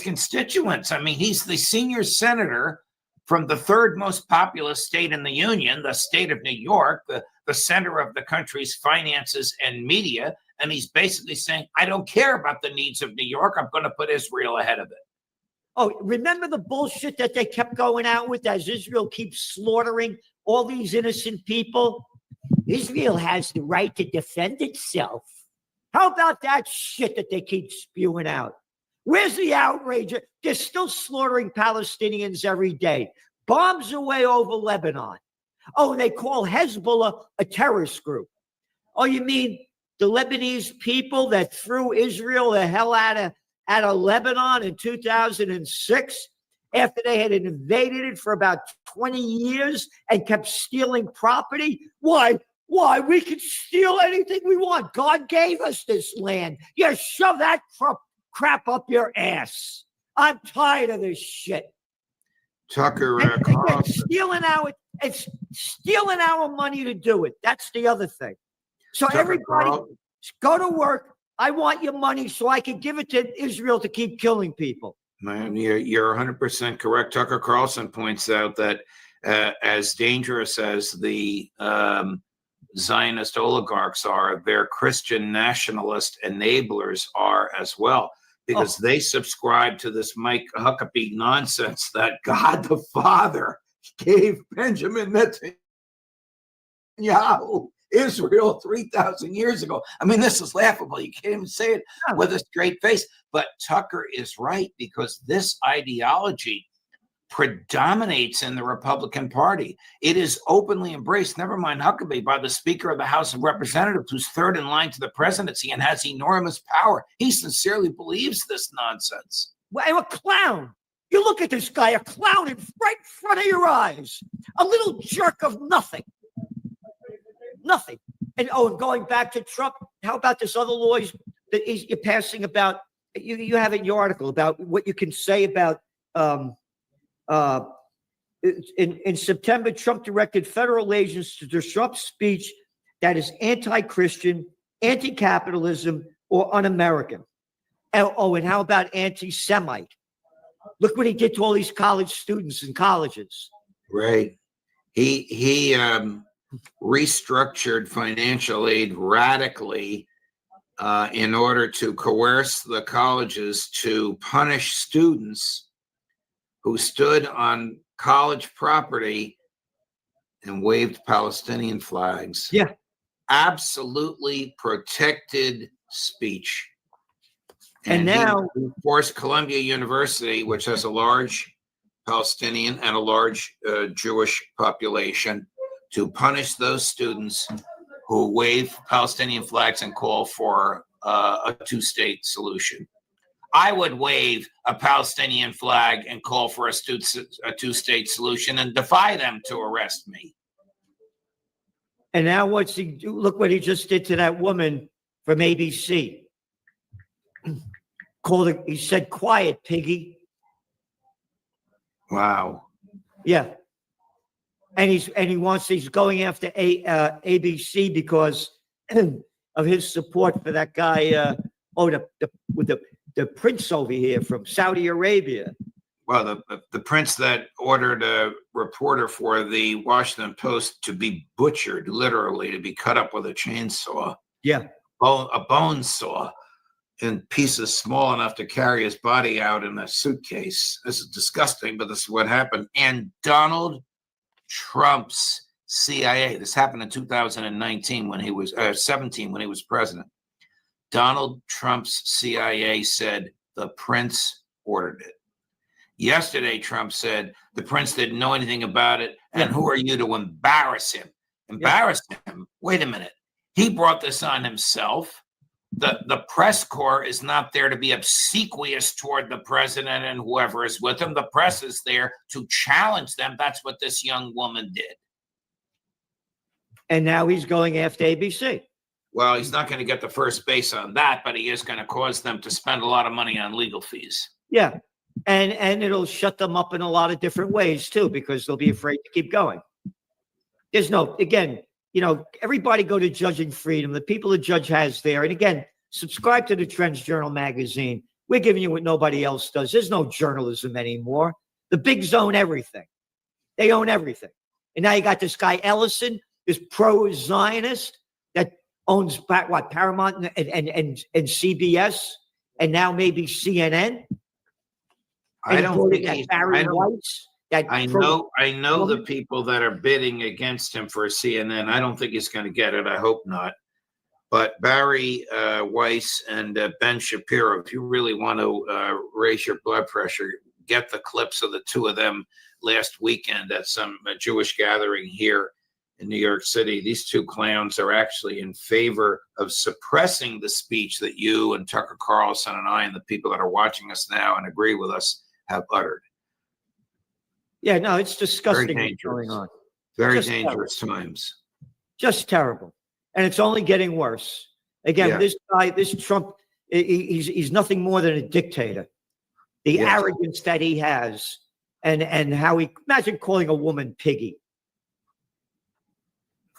Speaker 4: constituents. I mean, he's the senior senator from the third most populous state in the union, the state of New York, the center of the country's finances and media. And he's basically saying, I don't care about the needs of New York. I'm going to put Israel ahead of it.
Speaker 2: Oh, remember the bullshit that they kept going out with as Israel keeps slaughtering all these innocent people? Israel has the right to defend itself. How about that shit that they keep spewing out? Where's the outrage? They're still slaughtering Palestinians every day. Bombs away over Lebanon. Oh, they call Hezbollah a terrorist group. Oh, you mean the Lebanese people that threw Israel the hell out of Lebanon in 2006 after they had invaded it for about 20 years and kept stealing property? Why? We can steal anything we want. God gave us this land. Yeah, shove that crap up your ass. I'm tired of this shit.
Speaker 4: Tucker
Speaker 2: It's stealing our money to do it. That's the other thing. So
Speaker 4: Tucker
Speaker 2: everybody go to work. I want your money so I can give it to Israel to keep killing people.
Speaker 4: Man, you're 100% correct. Tucker Carlson points out that as dangerous as the Zionist oligarchs are, their Christian nationalist enablers are as well, because they subscribe to this Mike Huckabee nonsense that God the Father gave Benjamin Netanyahu Israel 3,000 years ago. I mean, this is laughable. You can't even say it with a straight face. But Tucker is right, because this ideology predominates in the Republican Party. It is openly embraced, never mind Huckabee, by the Speaker of the House of Representatives, who's third in line to the presidency and has enormous power. He sincerely believes this nonsense.
Speaker 2: Well, a clown. You look at this guy, a clown right in front of your eyes. A little jerk of nothing. Nothing. And going back to Trump, how about this other law that you're passing about? You have in your article about what you can say about in September, Trump directed federal agents to disrupt speech that is anti-Christian, anti-capitalism, or un-American. And how about anti-Semite? Look what he did to all these college students in colleges.
Speaker 4: Right. He restructured financial aid radically in order to coerce the colleges to punish students who stood on college property and waved Palestinian flags.
Speaker 2: Yeah.
Speaker 4: Absolutely protected speech.
Speaker 2: And now
Speaker 4: he forced Columbia University, which has a large Palestinian and a large Jewish population, to punish those students who wave Palestinian flags and call for a two-state solution. I would wave a Palestinian flag and call for a two-state solution and defy them to arrest me.
Speaker 2: And now what's he do? Look what he just did to that woman from ABC. He said, "Quiet, piggy."
Speaker 4: Wow.
Speaker 2: Yeah. And he's going after ABC because of his support for that guy. The prince over here from Saudi Arabia.
Speaker 4: Well, the prince that ordered a reporter for the Washington Post to be butchered, literally to be cut up with a chainsaw.
Speaker 2: Yeah.
Speaker 4: A bone saw in pieces small enough to carry his body out in a suitcase. This is disgusting, but this is what happened. And Donald Trump's CIA, this happened in 2019 when he was 17 when he was president. Donald Trump's CIA said the prince ordered it. Yesterday, Trump said the prince didn't know anything about it, and who are you to embarrass him? Embarrass him? Wait a minute. He brought this on himself. The press corps is not there to be obsequious toward the president and whoever is with him. The press is there to challenge them. That's what this young woman did.
Speaker 2: And now he's going after ABC.
Speaker 4: Well, he's not going to get the first base on that, but he is going to cause them to spend a lot of money on legal fees.
Speaker 2: Yeah. And it'll shut them up in a lot of different ways too, because they'll be afraid to keep going. There's no, again, everybody go to Judging Freedom. The people the judge has there. And again, subscribe to the Trends Journal magazine. We're giving you what nobody else does. There's no journalism anymore. The bigs own everything. They own everything. And now you got this guy Ellison, this pro-Zionist that owns Paramount and CBS, and now maybe CNN.
Speaker 4: I don't think he's,
Speaker 2: Barry Weiss.
Speaker 4: I know the people that are bidding against him for CNN. I don't think he's going to get it. I hope not. But Barry Weiss and Ben Shapiro, if you really want to raise your blood pressure, get the clips of the two of them last weekend at some Jewish gathering here in New York City. These two clowns are actually in favor of suppressing the speech that you and Tucker Carlson and I and the people that are watching us now and agree with us have uttered.
Speaker 2: Yeah, no, it's disgusting.
Speaker 4: Very dangerous.
Speaker 2: What's going on.
Speaker 4: Very
Speaker 2: Just
Speaker 4: dangerous times.
Speaker 2: Just terrible. And it's only getting worse. Again, this guy, this Trump, he's nothing more than a dictator. The arrogance that he has and how he, imagine calling a woman piggy.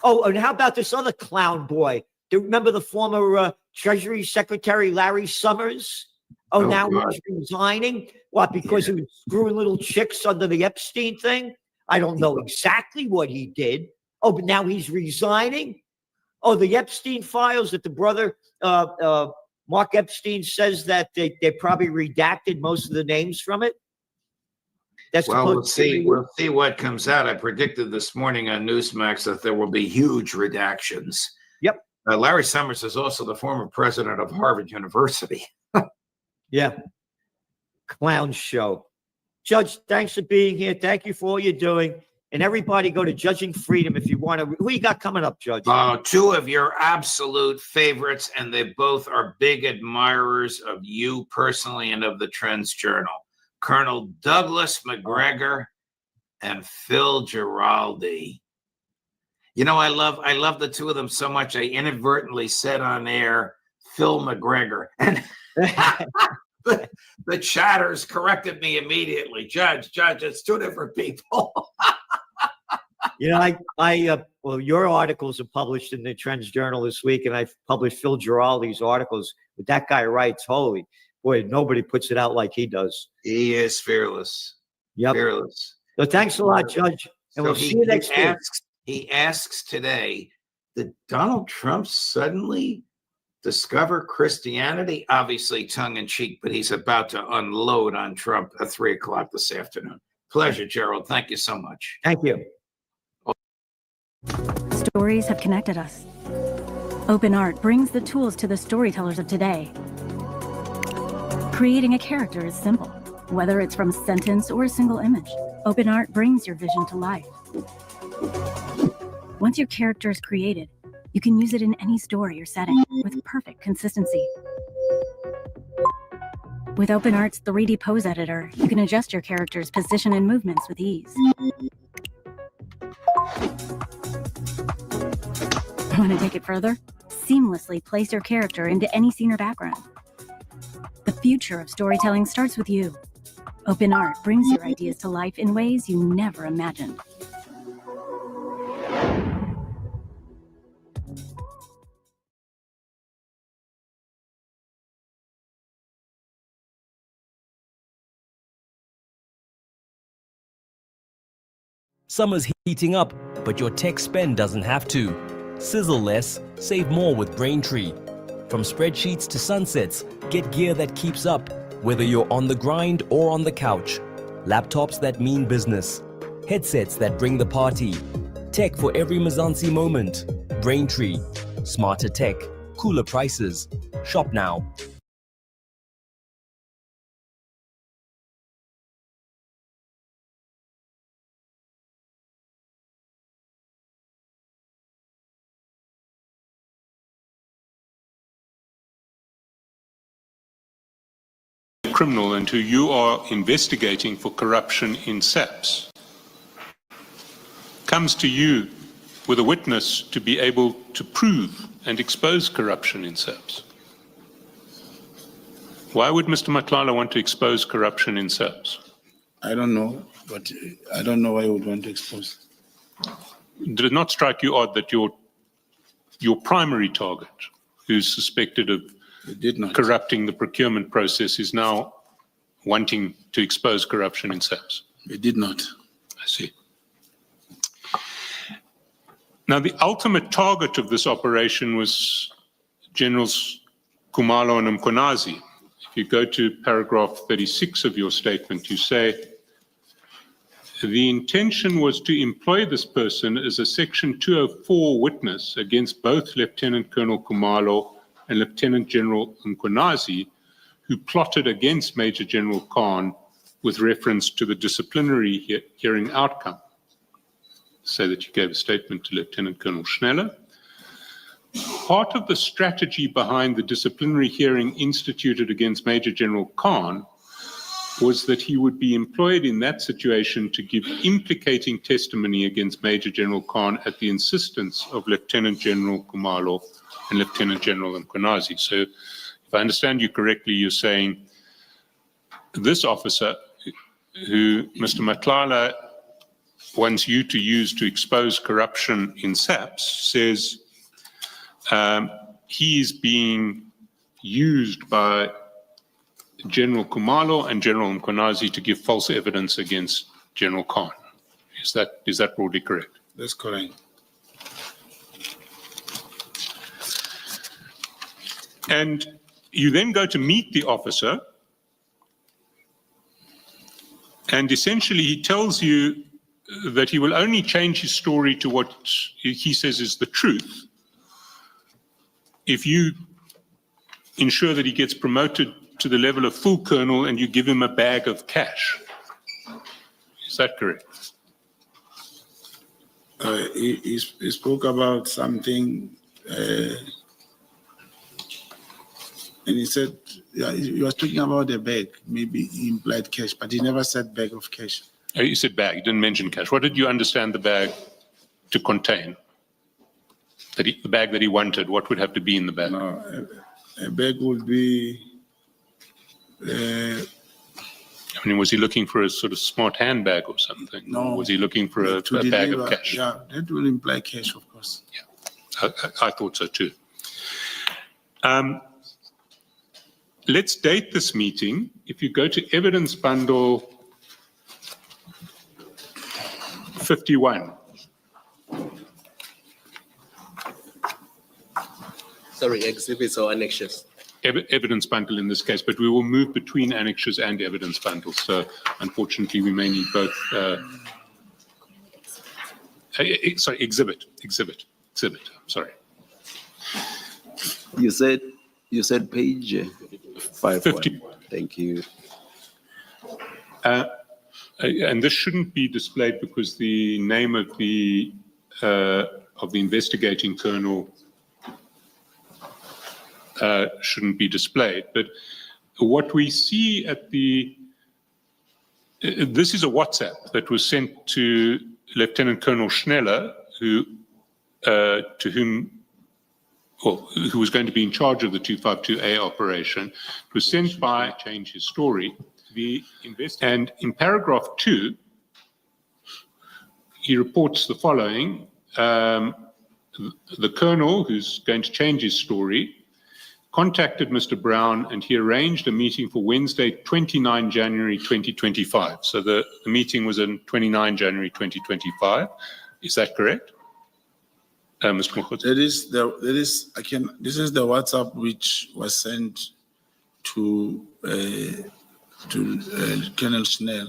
Speaker 2: Oh, and how about this other clown boy? Do you remember the former Treasury Secretary Larry Summers? Oh, now
Speaker 4: God.
Speaker 2: he's resigning? What, because he was screwing little chicks under the Epstein thing? I don't know exactly what he did. Oh, but now he's resigning? Oh, the Epstein files that the brother, Mark Epstein, says that they probably redacted most of the names from it? That's
Speaker 4: Well, we'll see. We'll see what comes out. I predicted this morning on Newsmax that there will be huge redactions.
Speaker 2: Yep.
Speaker 4: Larry Summers is also the former president of Harvard University.
Speaker 2: Yeah. Clown show. Judge, thanks for being here. Thank you for all you're doing. And everybody go to Judging Freedom if you want to. Who you got coming up, Judge?
Speaker 4: Two of your absolute favorites, and they both are big admirers of you personally and of the Trends Journal. Colonel Douglas McGregor and Phil Giraldi. I love the two of them so much. I inadvertently said on air Phil McGregor, and the chatters corrected me immediately. Judge, it's two different people.
Speaker 2: Well, your articles are published in the Trends Journal this week, and I've published Phil Giraldi's articles. But that guy writes, holy boy, nobody puts it out like he does.
Speaker 4: He is fearless.
Speaker 2: Yep.
Speaker 4: Fearless.
Speaker 2: So thanks a lot, Judge. And we'll see you next week.
Speaker 4: He asks today, did Donald Trump suddenly discover Christianity? Obviously tongue-in-cheek, but he's about to unload on Trump at 3:00 this afternoon. Pleasure, Gerald. Thank you so much.
Speaker 2: Thank you.
Speaker 5: Stories have connected us. Open art brings the tools to the storytellers of today. Creating a character is simple, whether it's from a sentence or a single image. Open art brings your vision to life. Once your character is created, you can use it in any story or setting with perfect consistency. With Open Art's 3D pose editor, you can adjust your character's position and movements with ease. Want to take it further? Seamlessly place your character into any scene or background. The future of storytelling starts with you. Open Art brings your ideas to life in ways you never imagined.
Speaker 6: Summer's heating up, but your tech spend doesn't have to. Sizzle less, save more with Braintree. From spreadsheets to sunsets, get gear that keeps up, whether you're on the grind or on the couch. Laptops that mean business. Headsets that bring the party. Tech for every Mzansi moment. Braintree. Smarter tech, cooler prices. Shop now.
Speaker 3: criminal and who you are investigating for corruption in SAPS comes to you with a witness to be able to prove and expose corruption in SAPS, why would Mr. Matlala want to expose corruption in SAPS?
Speaker 16: I don't know, but I don't know why you would want to expose.
Speaker 3: Did it not strike you odd that your primary target, who's suspected of corrupting the procurement process, is now wanting to expose corruption in SAPS?
Speaker 16: It did not.
Speaker 3: I see. Now, the ultimate target of this operation was Generals Khumalo and Mkhwanazi. If you go to paragraph 36 of your statement, you say, the intention was to employ this person as a Section 204 witness against both Lieutenant Colonel Khumalo and Lieutenant General Mkhwanazi, who plotted against Major General Khan with reference to the disciplinary hearing outcome. Say that you gave a statement to Lieutenant Colonel Schneller. Part of the strategy behind the disciplinary hearing instituted against Major General Khan was that he would be employed in that situation to give implicating testimony against Major General Khan at the insistence of Lieutenant General Khumalo and Lieutenant General Mkhwanazi. So if I understand you correctly, you're saying this officer who Mr. Matlala wants you to use to expose corruption in SAPS says he is being used by General Khumalo and General Mkhwanazi to give false evidence against General Khan. Is that broadly correct?
Speaker 16: That's correct.
Speaker 3: And you then go to meet the officer, and essentially he tells you that he will only change his story to what he says is the truth if you ensure that he gets promoted to the level of full colonel and you give him a bag of cash. Is that correct?
Speaker 16: He spoke about something, and he said, yeah, he was talking about a bag, maybe he implied cash, but he never said bag of cash.
Speaker 3: Oh, you said bag, you didn't mention cash. What did you understand the bag to contain? The bag that he wanted, what would have to be in the bag?
Speaker 16: No, a bag would be...
Speaker 3: I mean, was he looking for a sort of smart handbag or something?
Speaker 16: No.
Speaker 3: Or was he looking for a bag of cash?
Speaker 16: Yeah, that will imply cash, of course.
Speaker 3: Yeah, I thought so too. Let's date this meeting. If you go to evidence bundle 51.
Speaker 7: Sorry, exhibits or annexures?
Speaker 3: Evidence bundle in this case, but we will move between annexures and evidence bundles. So unfortunately, we may need both. Sorry, exhibit. Sorry.
Speaker 22: You said page 51. Thank you.
Speaker 3: And this shouldn't be displayed because the name of the investigating colonel shouldn't be displayed. But what we see at this is a WhatsApp that was sent to Lieutenant Colonel Schneller, who was going to be in charge of the 252A operation. It was sent by change his story. And in paragraph 2, he reports the following. The colonel, who's going to change his story, contacted Mr. Brown and he arranged a meeting for Wednesday, 29 January 2025. So the meeting was on 29 January 2025. Is that correct? Mr. Mokgotsi?
Speaker 16: This is the WhatsApp which was sent to Colonel Schnell.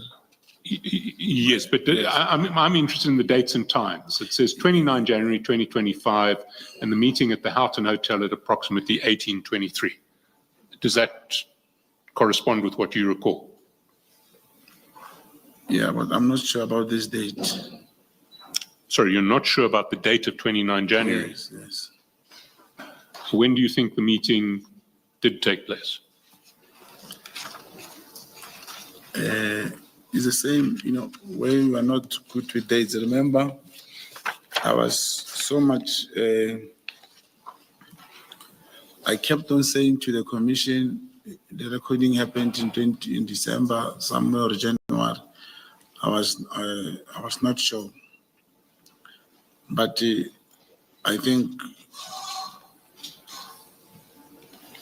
Speaker 3: Yes, but I'm interested in the dates and times. It says 29 January 2025 and the meeting at the Houghton Hotel at approximately 18:23. Does that correspond with what you recall?
Speaker 16: Yeah, but I'm not sure about this date.
Speaker 3: Sorry, you're not sure about the date of 29 January?
Speaker 16: Yes.
Speaker 3: When do you think the meeting did take place?
Speaker 8: It's the same, when we were not good with dates. Remember, I was so much, I kept on saying to the commission, the recording happened in December, somewhere or January. I was not sure. But I think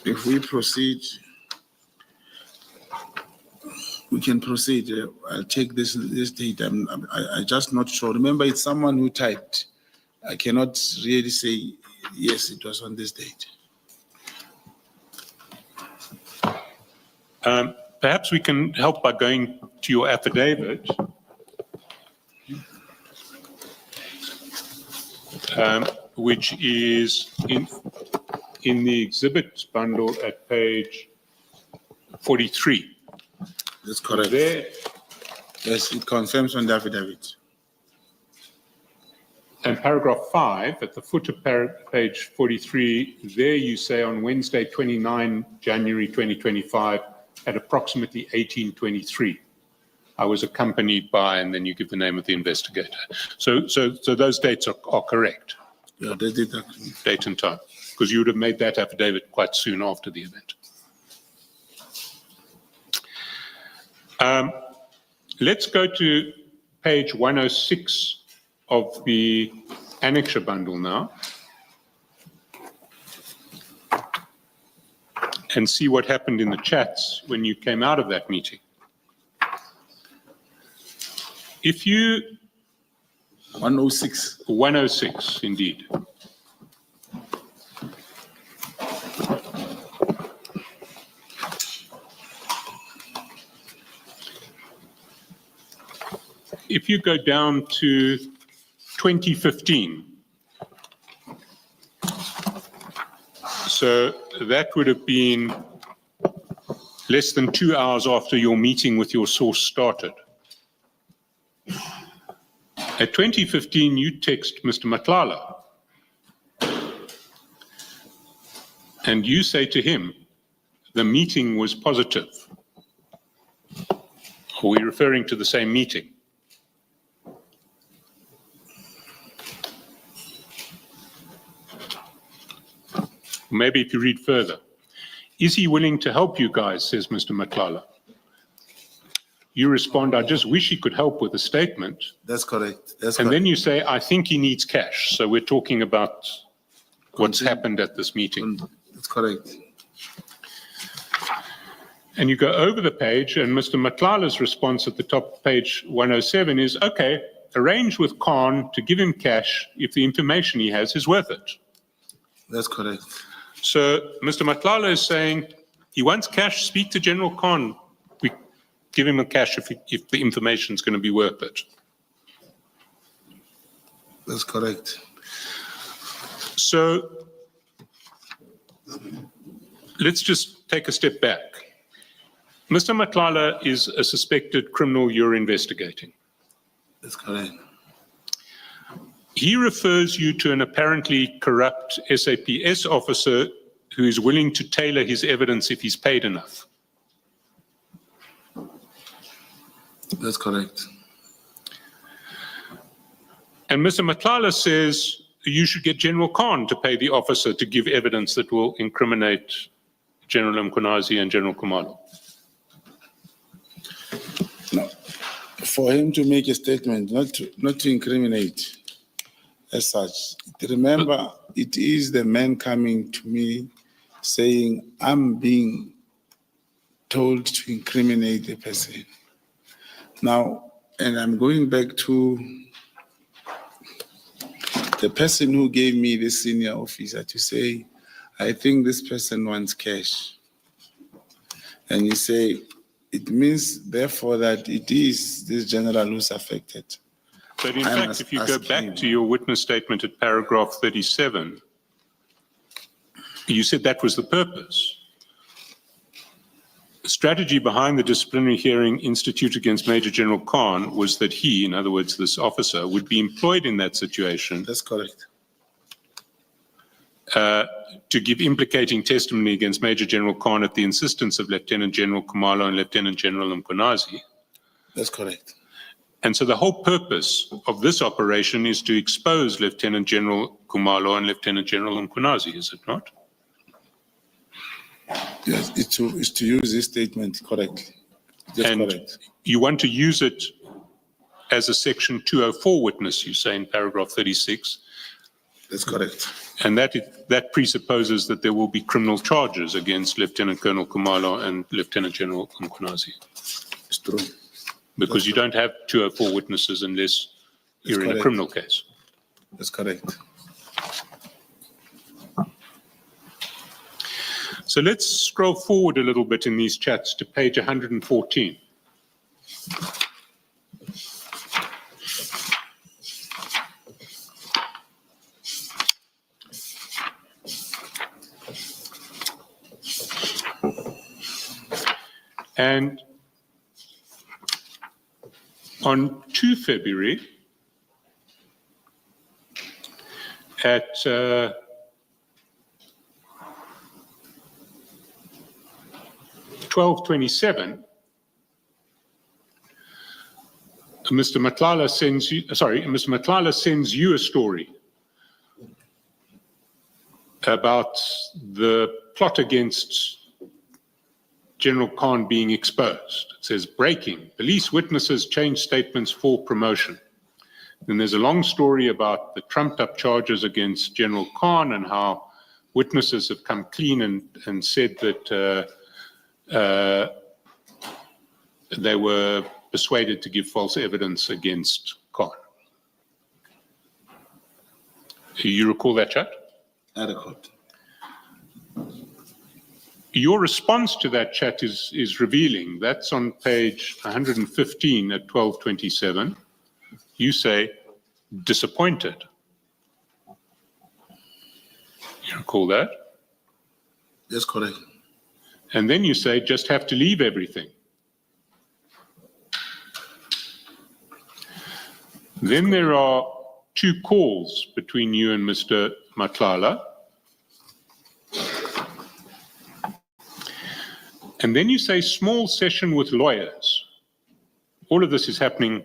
Speaker 8: if we proceed, we can proceed. I'll take this date. I just not sure. Remember, it's someone who typed. I cannot really say, yes, it was on this date.
Speaker 3: Perhaps we can help by going to your affidavit. Which is in the exhibit bundle at page 43.
Speaker 8: That's correct.
Speaker 3: There,
Speaker 8: yes, it confirms on the affidavit.
Speaker 3: And paragraph 5 at the foot of page 43, there you say on Wednesday, 29 January 2025 at approximately 18:23. I was accompanied by, and then you give the name of the investigator. So those dates are correct.
Speaker 8: Yeah, they did that.
Speaker 3: Date and time, because you would have made that affidavit quite soon after the event. Let's go to page 106 of the annexure bundle now and see what happened in the chats when you came out of that meeting. If you
Speaker 8: 106.
Speaker 3: 106, indeed. If you go down to 2015, so that would have been less than 2 hours after your meeting with your source started. At 2015, you text Mr. Matlala and you say to him, the meeting was positive. Are we referring to the same meeting? Maybe if you read further. Is he willing to help you guys, says Mr. Matlala. You respond, I just wish he could help with a statement.
Speaker 8: That's correct.
Speaker 3: And then you say, I think he needs cash. So we're talking about what's happened at this meeting.
Speaker 8: That's correct.
Speaker 3: And you go over the page, and Mr. Matlala's response at the top of page 107 is, okay, arrange with Khan to give him cash if the information he has is worth it.
Speaker 8: That's correct.
Speaker 3: So Mr. Matlala is saying he wants cash, speak to General Khan. We give him the cash if the information is going to be worth it.
Speaker 8: That's correct.
Speaker 3: So let's just take a step back. Mr. Matlala is a suspected criminal you're investigating.
Speaker 8: That's correct.
Speaker 3: He refers you to an apparently corrupt SAPS officer who is willing to tailor his evidence if he's paid enough.
Speaker 8: That's correct.
Speaker 3: And Mr. Matlala says you should get General Khan to pay the officer to give evidence that will incriminate General Mkhonazi and General Khumalo.
Speaker 8: No, for him to make a statement, not to incriminate as such. Remember, it is the man coming to me saying, I'm being told to incriminate the person. Now, and I'm going back to the person who gave me the senior officer to say, I think this person wants cash. And you say, it means therefore that it is this general who's affected.
Speaker 3: But in fact, if you go back to your witness statement at paragraph 37, you said that was the purpose. The strategy behind the disciplinary hearing instituted against Major General Khan was that he, in other words, this officer, would be employed in that situation.
Speaker 8: That's correct.
Speaker 3: to give implicating testimony against Major General Khan at the insistence of Lieutenant General Khumalo and Lieutenant General Mkhwanazi.
Speaker 8: That's correct.
Speaker 3: And so the whole purpose of this operation is to expose Lieutenant General Khumalo and Lieutenant General Mkhwanazi, is it not?
Speaker 8: Yes, it's to use this statement correctly. That's
Speaker 3: And
Speaker 8: correct.
Speaker 3: you want to use it as a Section 204 witness, you say in paragraph 36.
Speaker 8: That's correct.
Speaker 3: And that presupposes that there will be criminal charges against Lieutenant Colonel Khumalo and Lieutenant General Mkhwanazi.
Speaker 8: It's true.
Speaker 3: Because you don't have 204 witnesses unless you're in a
Speaker 8: correct.
Speaker 3: criminal case.
Speaker 8: That's correct.
Speaker 3: So let's scroll forward a little bit in these chats to page 114. And on 2 February at 12:27, Mr. Matlala sends you a story about the plot against General Khan being exposed. It says, breaking, police witnesses change statements for promotion. Then there's a long story about the trumped up charges against General Khan and how witnesses have come clean and said that they were persuaded to give false evidence against Khan. You recall that chat?
Speaker 8: Adequate.
Speaker 3: Your response to that chat is revealing. That's on page 115 at 12:27. You say, disappointed. You recall that?
Speaker 8: That's correct.
Speaker 3: And then you say, just have to leave everything. Then there are 2 calls between you and Mr. Matlala. And then you say small session with lawyers. All of this is happening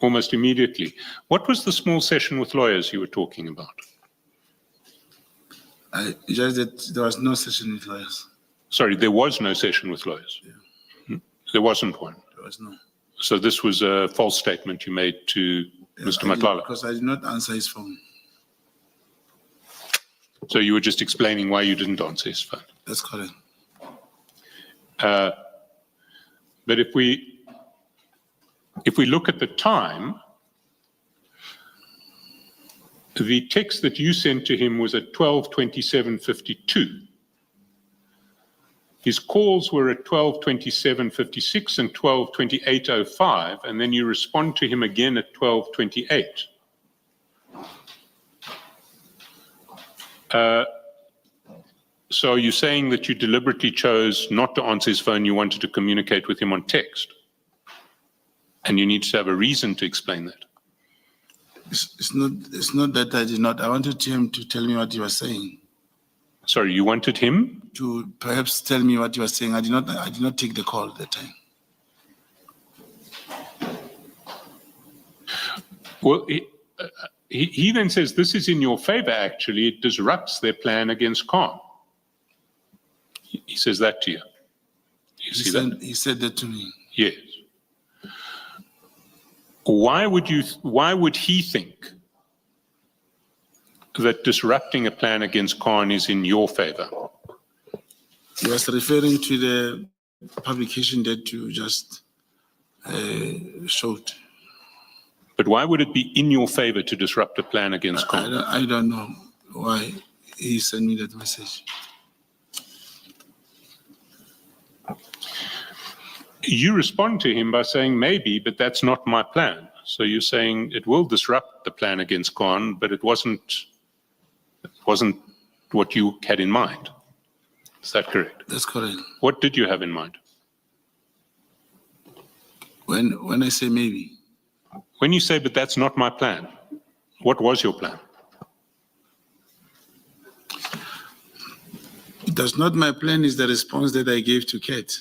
Speaker 3: almost immediately. What was the small session with lawyers you were talking about?
Speaker 8: Just that there was no session with lawyers.
Speaker 3: Sorry, there was no session with lawyers. Yeah. There wasn't one.
Speaker 8: There was no.
Speaker 3: So this was a false statement you made to Mr. Matlala.
Speaker 8: Because I did not answer his phone.
Speaker 3: So you were just explaining why you didn't answer his phone.
Speaker 8: That's correct.
Speaker 3: But if we look at the time, the text that you sent to him was at 12:27:52. His calls were at 12:27:56 and 12:28:05, and then you respond to him again at 12:28. So you're saying that you deliberately chose not to answer his phone, you wanted to communicate with him on text. And you need to have a reason to explain that.
Speaker 8: It's not that I did not. I wanted him to tell me what he was saying.
Speaker 3: Sorry, you wanted him?
Speaker 8: To perhaps tell me what he was saying. I did not take the call at that time.
Speaker 3: Well, he then says this is in your favor, actually. It disrupts their plan against Khan. He says that to you. You see that?
Speaker 8: He said that to me.
Speaker 3: Yes. Why would he think that disrupting a plan against Khan is in your favor?
Speaker 8: He was referring to the publication that you just showed.
Speaker 3: But why would it be in your favor to disrupt a plan against Khan?
Speaker 8: I don't know why he sent me that message.
Speaker 3: You respond to him by saying maybe, but that's not my plan. So you're saying it will disrupt the plan against Khan, but it wasn't what you had in mind. Is that correct?
Speaker 8: That's correct.
Speaker 3: What did you have in mind?
Speaker 8: When I say maybe.
Speaker 3: When you say, but that's not my plan, what was your plan?
Speaker 8: Does not my plan is the response that I gave to Kate.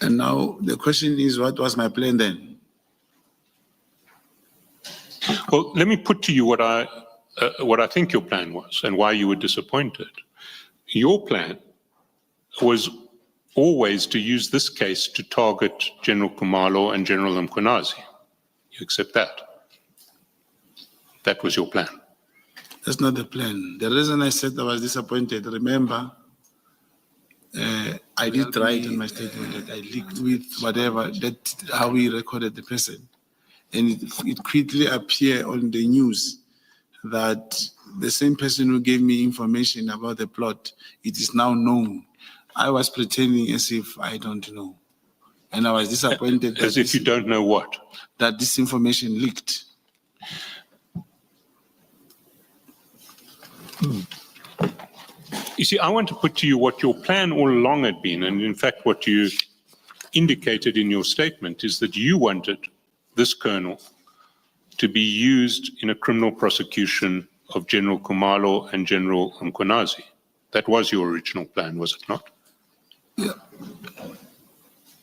Speaker 8: And now the question is, what was my plan then?
Speaker 3: Well, let me put to you what I think your plan was and why you were disappointed. Your plan was always to use this case to target General Khumalo and General Mkhwanazi. You accept that? That was your plan.
Speaker 8: That's not the plan. The reason I said I was disappointed, remember, I did write in my statement that I leaked with whatever, that how we recorded the person. And it quickly appeared on the news that the same person who gave me information about the plot, it is now known. I was pretending as if I don't know. And I was disappointed.
Speaker 3: As if you don't know what?
Speaker 8: That this information leaked.
Speaker 3: You see, I want to put to you what your plan all along had been, and in fact what you indicated in your statement is that you wanted this colonel to be used in a criminal prosecution of General Khumalo and General Mkhwanazi. That was your original plan, was it not?
Speaker 8: Yeah.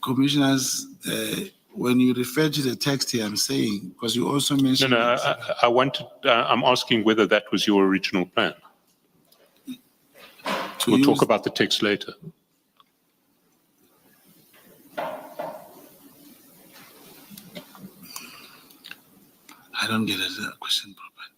Speaker 8: Commissioners, when you refer to the text here, I'm saying, because you also mentioned...
Speaker 3: No, I'm asking whether that was your original plan. We'll talk about the text later.
Speaker 8: I don't get the question properly.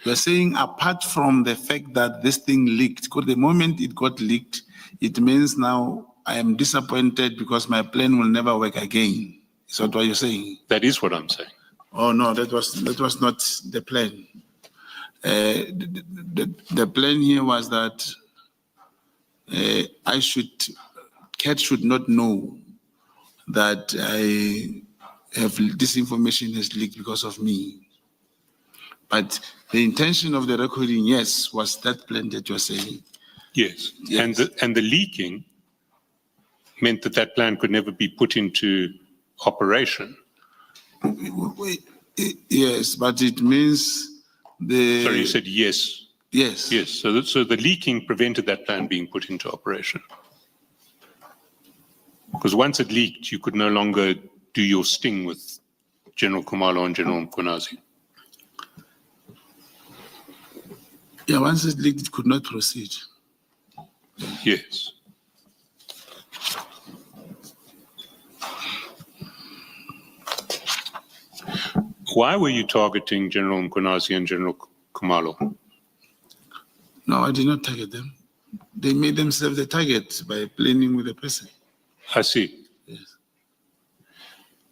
Speaker 8: You're saying apart from the fact that this thing leaked, because the moment it got leaked, it means now I am disappointed because my plan will never work again. Is that what you're saying?
Speaker 3: That is what I'm saying.
Speaker 8: Oh no, that was not the plan. The plan here was that Kat should not know that this information has leaked because of me. But the intention of the recording, yes, was that plan that you're saying.
Speaker 3: Yes. And the leaking meant that plan could never be put into operation.
Speaker 8: Yes, but it means the...
Speaker 3: Sorry, you said yes.
Speaker 8: Yes.
Speaker 3: Yes, so the leaking prevented that plan being put into operation. Because once it leaked, you could no longer do your sting with General Khumalo and General Mkhwanazi.
Speaker 8: Yeah, once it leaked, it could not proceed.
Speaker 3: Yes. Why were you targeting General Mkhwanazi and General Khumalo?
Speaker 8: No, I did not target them. They made themselves the target by planning with the person.
Speaker 3: I see.
Speaker 8: Yes.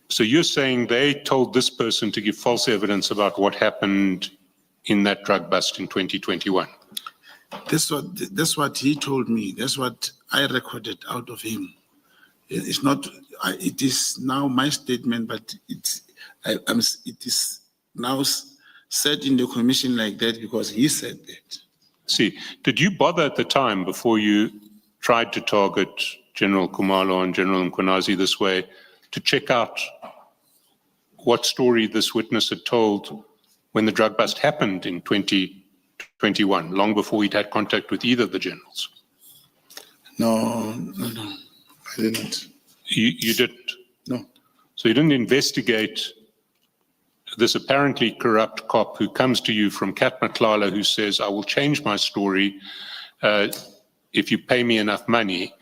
Speaker 3: So you're saying they told this person to give false evidence about what happened in that drug bust in 2021?
Speaker 8: That's what he told me. That's what I recorded out of him. It's not. It is now my statement, but it is now said in the commission like that because he said that.
Speaker 3: See, did you bother at the time before you tried to target General Khumalo and General Mkhwanazi this way to check out what story this witness had told when the drug bust happened in 2021, long before he'd had contact with either of the generals?
Speaker 8: No, I didn't.
Speaker 3: You didn't?
Speaker 8: No.
Speaker 3: So you didn't investigate this apparently corrupt cop who comes to you from Kat Matlala who says, I will change my story if you pay me enough money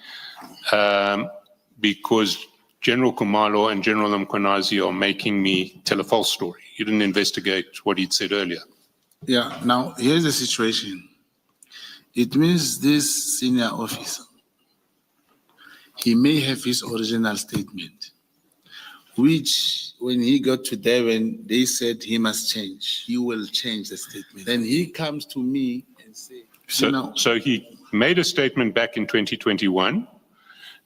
Speaker 3: because General Khumalo and General Mkhwanazi are making me tell a false story. You didn't investigate what he'd said earlier.
Speaker 8: Yeah, now here's the situation. It means this senior officer, he may have his original statement, which when he got to Devon, they said he must change. He will change the statement. Then he comes to me and says,
Speaker 3: So he made a statement back in 2021.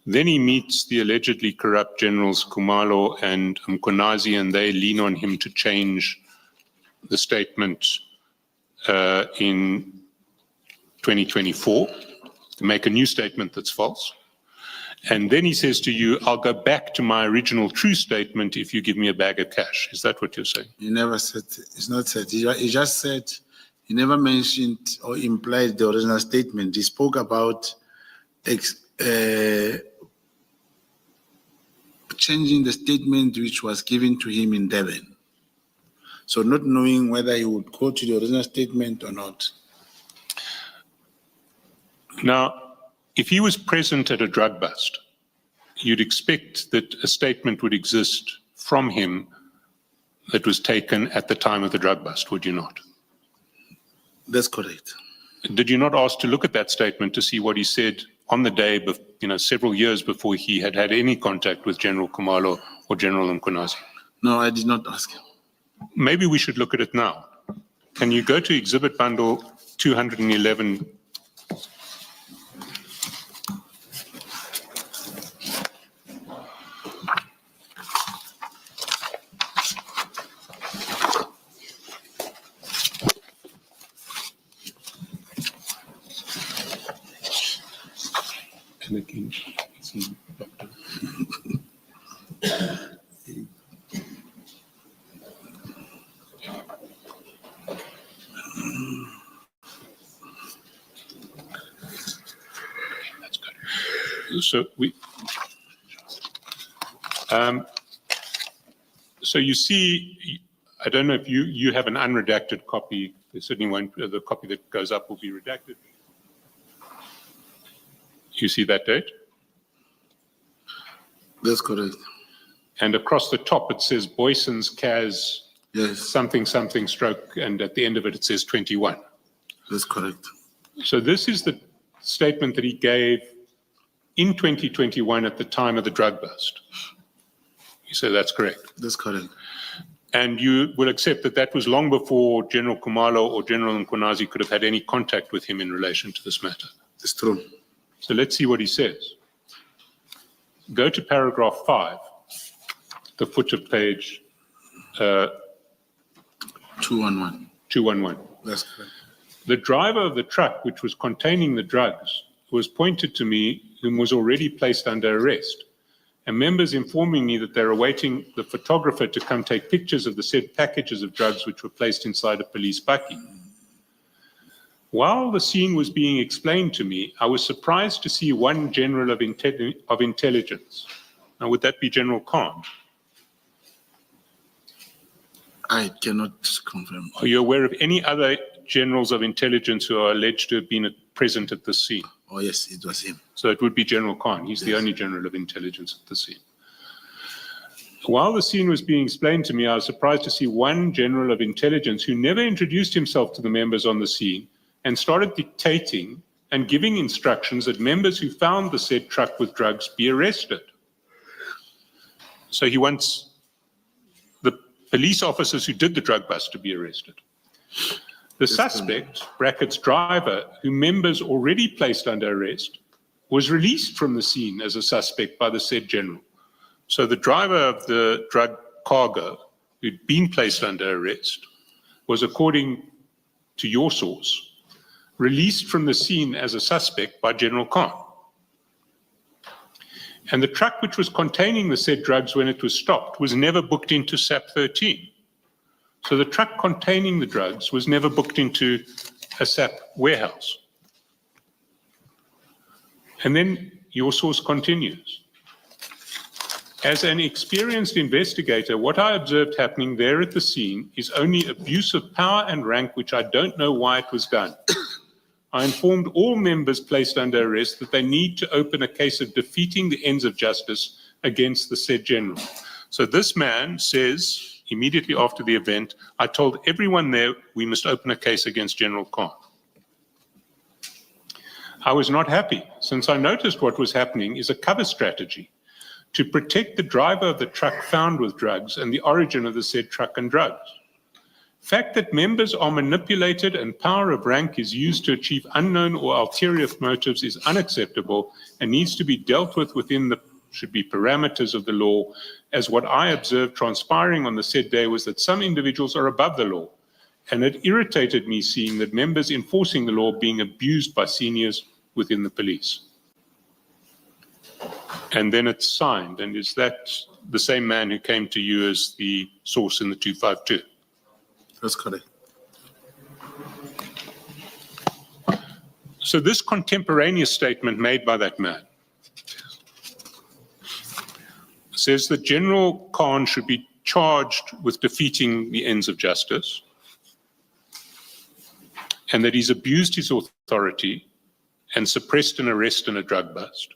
Speaker 3: Then he meets the allegedly corrupt generals Khumalo and Mkhwanazi, and they lean on him to change the statement in 2024, to make a new statement that's false. And then he says to you, I'll go back to my original true statement if you give me a bag of cash. Is that what you're saying?
Speaker 8: He never said, it's not said. He just said, he never mentioned or implied the original statement. He spoke about changing the statement which was given to him in Durban. So not knowing whether he would go to the original statement or not.
Speaker 3: Now, if he was present at a drug bust, you'd expect that a statement would exist from him that was taken at the time of the drug bust, would you not?
Speaker 8: That's correct.
Speaker 3: Did you not ask to look at that statement to see what he said on the day, several years before he had had any contact with General Khumalo or General Mkhwanazi?
Speaker 8: No, I did not ask him.
Speaker 3: Maybe we should look at it now. Can you go to Exhibit Bundle 211? So you see, I don't know if you have an unredacted copy. There certainly won't. The copy that goes up will be redacted. You see that date?
Speaker 8: That's correct.
Speaker 3: And across the top it says Boyson's Cas something something stroke, and at the end of it it says 21.
Speaker 8: That's correct.
Speaker 3: So this is the statement that he gave in 2021 at the time of the drug bust. You say that's correct?
Speaker 8: That's correct.
Speaker 3: And you will accept that that was long before General Khumalo or General Mkhwanazi could have had any contact with him in relation to this matter?
Speaker 8: It's true.
Speaker 3: So let's see what he says. Go to paragraph 5, the foot of page
Speaker 8: 211.
Speaker 3: 211.
Speaker 8: That's correct.
Speaker 3: The driver of the truck which was containing the drugs was pointed to me, whom was already placed under arrest, and members informing me that they're awaiting the photographer to come take pictures of the said packages of drugs which were placed inside a police bakkie. While the scene was being explained to me, I was surprised to see one general of intelligence. Now, would that be General Khan?
Speaker 8: I cannot confirm.
Speaker 3: Are you aware of any other generals of intelligence who are alleged to have been present at the scene?
Speaker 8: Oh, yes, it was him.
Speaker 3: So it would be General Khan. He's the only general of intelligence at the scene. While the scene was being explained to me, I was surprised to see one general of intelligence who never introduced himself to the members on the scene and started dictating and giving instructions that members who found the said truck with drugs be arrested. So he wants the police officers who did the drug bust to be arrested. The suspect, brackets driver, who members already placed under arrest, was released from the scene as a suspect by the said general. So the driver of the drug cargo, who'd been placed under arrest, was, according to your source, released from the scene as a suspect by General Khan. And the truck which was containing the said drugs when it was stopped was never booked into SAP 13. So the truck containing the drugs was never booked into a SAP warehouse. And then your source continues. As an experienced investigator, what I observed happening there at the scene is only abuse of power and rank, which I don't know why it was done. I informed all members placed under arrest that they need to open a case of defeating the ends of justice against the said general. So this man says, immediately after the event, I told everyone there we must open a case against General Khan. I was not happy, since I noticed what was happening is a cover strategy to protect the driver of the truck found with drugs and the origin of the said truck and drugs. Fact that members are manipulated and power of rank is used to achieve unknown or ulterior motives is unacceptable and needs to be dealt with within the should be parameters of the law, as what I observed transpiring on the said day was that some individuals are above the law, and it irritated me seeing that members enforcing the law being abused by seniors within the police. And then it's signed, and is that the same man who came to you as the source in the 252?
Speaker 8: That's correct.
Speaker 3: So this contemporaneous statement made by that man says that General Khan should be charged with defeating the ends of justice and that he's abused his authority and suppressed an arrest and a drug bust.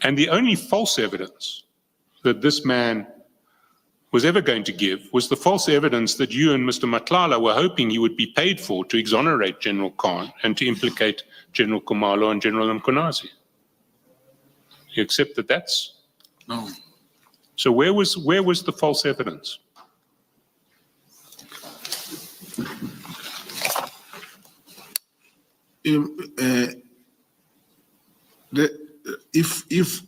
Speaker 3: And the only false evidence that this man was ever going to give was the false evidence that you and Mr. Matlala were hoping he would be paid for to exonerate General Khan and to implicate General Kumalo and General Mkonazi. You accept that that's?
Speaker 8: No.
Speaker 3: So where was the false evidence?
Speaker 8: If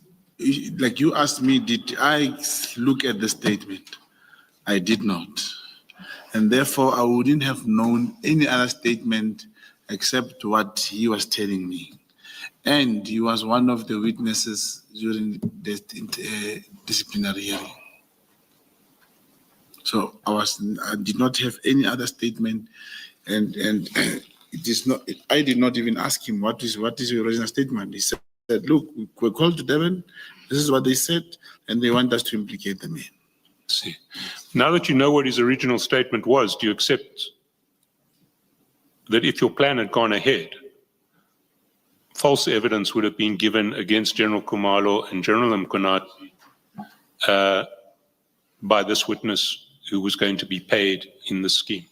Speaker 8: like you asked me, did I look at the statement? I did not. And therefore, I wouldn't have known any other statement except what he was telling me. And he was one of the witnesses during the disciplinary hearing. So I did not have any other statement, and it is not. I did not even ask him what is your original statement. He said, "Look, we're called to Devon. This is what they said, and they want us to implicate the man."
Speaker 3: See, now that you know what his original statement was, do you accept that if your plan had gone ahead, false evidence would have been given against General Kumalo and General Mkonat by this witness who was going to be paid in the scheme?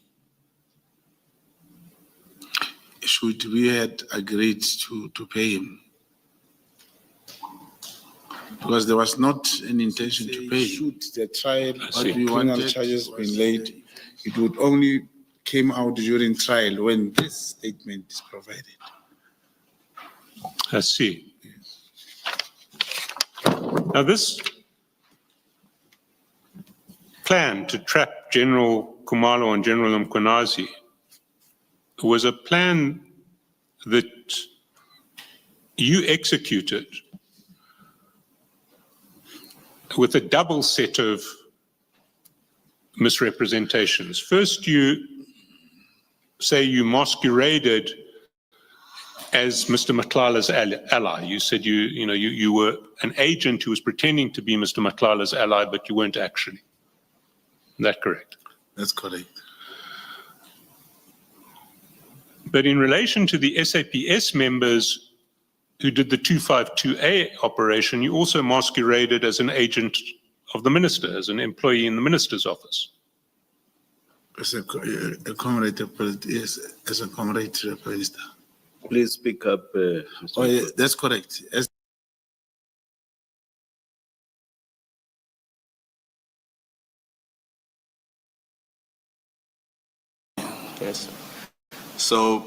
Speaker 8: Should we had agreed to pay him? Because there was not an intention to pay. Should the trial, what we wanted charges been laid, it would only came out during trial when this statement is provided.
Speaker 3: I see. Now this plan to trap General Kumalo and General Mkonazi was a plan that you executed with a double set of misrepresentations. First, you say you masqueraded as Mr. Matlala's ally. You said you were an agent who was pretending to be Mr. Matlala's ally, but you weren't actually. Is that correct?
Speaker 8: That's correct.
Speaker 3: But in relation to the SAPS members who did the 252A operation, you also masqueraded as an agent of the minister, as an employee in the minister's office.
Speaker 8: As a comrade, yes, as a comrade minister.
Speaker 22: Please speak up.
Speaker 8: Oh, yeah, that's correct.
Speaker 7: Yes. So,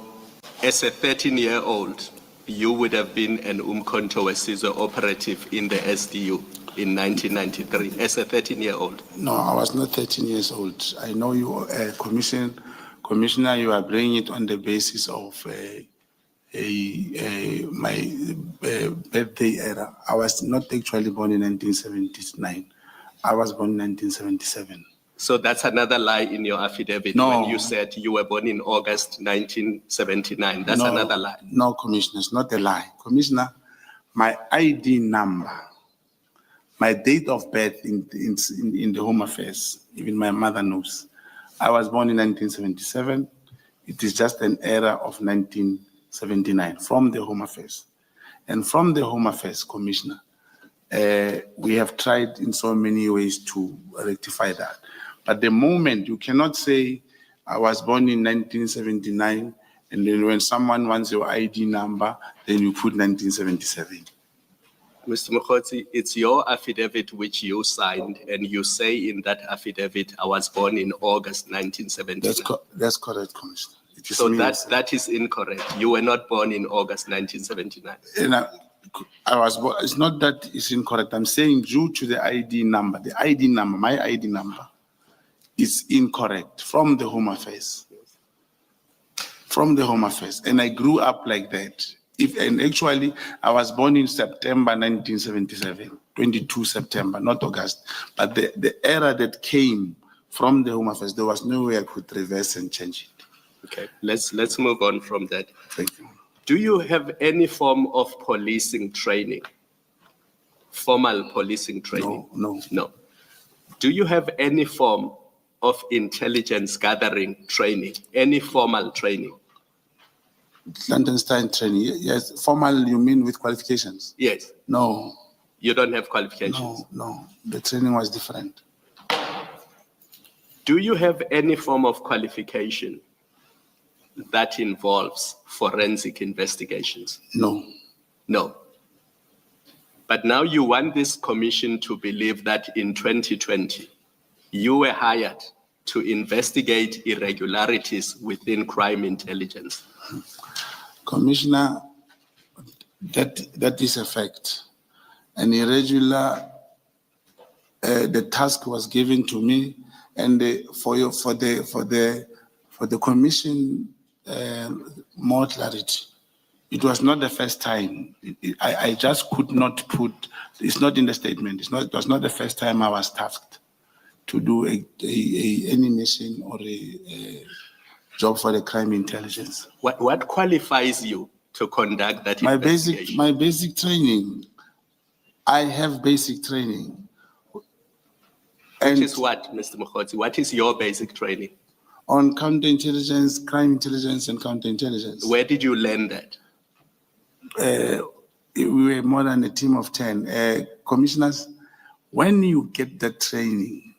Speaker 7: as a 13-year-old, you would have been an Umkhonto Wesizwe operative in the SDU in 1993, as a 13-year-old.
Speaker 8: No, I was not 13 years old. I know you, Commissioner, you are bringing it on the basis of my birthday era. I was not actually born in 1979. I was born in 1977.
Speaker 7: So that's another lie in your affidavit when you said you were born in August 1979. That's another lie.
Speaker 8: No, Commissioner, it's not a lie. Commissioner, my ID number, my date of birth in the Home Affairs, even my mother knows. I was born in 1977. It is just an error of 1979 from the Home Affairs. And from the Home Affairs, Commissioner, we have tried in so many ways to rectify that. At the moment, you cannot say, I was born in 1979, and then when someone wants your ID number, then you put 1977.
Speaker 7: Mr. Mokgotsi, it's your affidavit which you signed, and you say in that affidavit, I was born in August 1979.
Speaker 8: That's correct, Commissioner.
Speaker 7: So that is incorrect. You were not born in August 1979.
Speaker 8: And I was born, it's not that it's incorrect. I'm saying due to the ID number, my ID number, is incorrect from the Home Affairs. From the Home Affairs. And I grew up like that. And actually, I was born in September 1977, 22 September, not August. But the error that came from the Home Affairs, there was no way I could reverse and change it.
Speaker 7: Okay, let's move on from that.
Speaker 8: Thank you.
Speaker 7: Do you have any form of policing training? Formal policing training? No. Do you have any form of intelligence gathering training? Any formal training?
Speaker 8: Clandestine training, yes. Formal, you mean with qualifications?
Speaker 7: Yes.
Speaker 8: No.
Speaker 7: You don't have qualifications?
Speaker 8: No. The training was different.
Speaker 7: Do you have any form of qualification that involves forensic investigations? No. But now you want this commission to believe that in 2020, you were hired to investigate irregularities within crime intelligence.
Speaker 8: Commissioner, that is a fact. An irregular, the task was given to me, and for the commission, more clarity. It was not the first time. I just could not put. It's not in the statement. It was not the first time I was tasked to do any mission or a job for the crime intelligence.
Speaker 7: What qualifies you to conduct that investigation?
Speaker 8: My basic training. I have basic training.
Speaker 7: Which is what, Mr. Mokgotsi? What is your basic training?
Speaker 8: On counterintelligence, crime intelligence, and counterintelligence.
Speaker 7: Where did you learn that?
Speaker 8: We were more than a team of 10. Commissioners, when you get that training,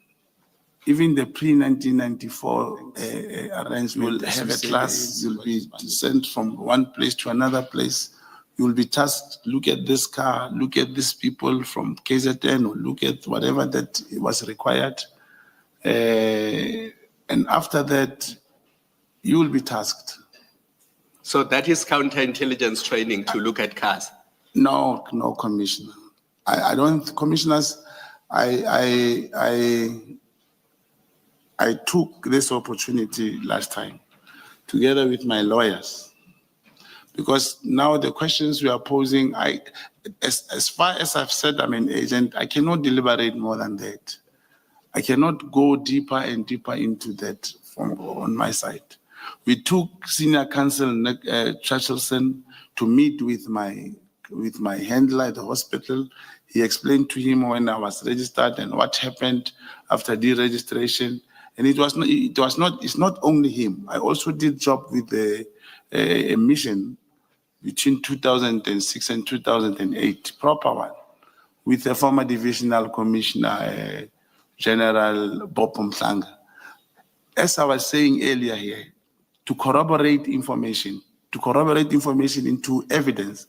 Speaker 8: even the pre-1994 arrangement, will have a class, you'll be sent from one place to another place. You'll be tasked, look at this car, look at these people from KZN, or look at whatever that was required. And after that, you will be tasked.
Speaker 7: So that is counterintelligence training to look at cars?
Speaker 8: No, Commissioner. I don't, Commissioners, I took this opportunity last time together with my lawyers, because now the questions we are posing, as far as I've said I'm an agent, I cannot deliberate more than that. I cannot go deeper and deeper into that on my side. We took Senior Counsel Churchillson to meet with my handler at the hospital. He explained to him when I was registered and what happened after deregistration. And it's not only him. I also did job with a mission between 2006 and 2008, proper one, with the former Divisional Commissioner, General Bob Mhlanga. As I was saying earlier here, to corroborate information into evidence,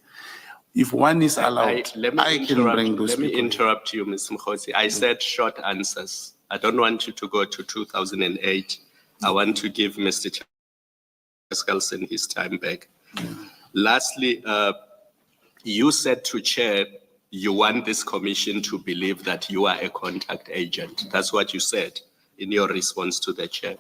Speaker 8: if one is allowed, I can bring those
Speaker 7: Let me
Speaker 8: people.
Speaker 7: interrupt you, Ms. Mokgotsi. I said short answers. I don't want you to go to 2008. I want to give Mr. Cheskelson his time back. Lastly, you said to Chair, you want this commission to believe that you are a contact agent. That's what you said in your response to the Chair.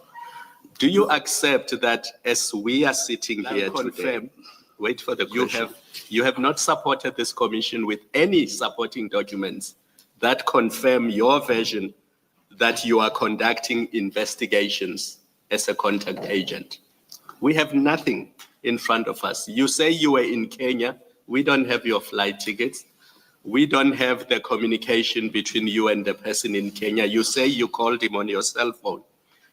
Speaker 7: Do you accept that as we are sitting here today, wait for the question, you have not supported this commission with any supporting documents that confirm your version that you are conducting investigations as a contact agent? We have nothing in front of us. You say you were in Kenya. We don't have your flight tickets. We don't have the communication between you and the person in Kenya. You say you called him on your cell phone.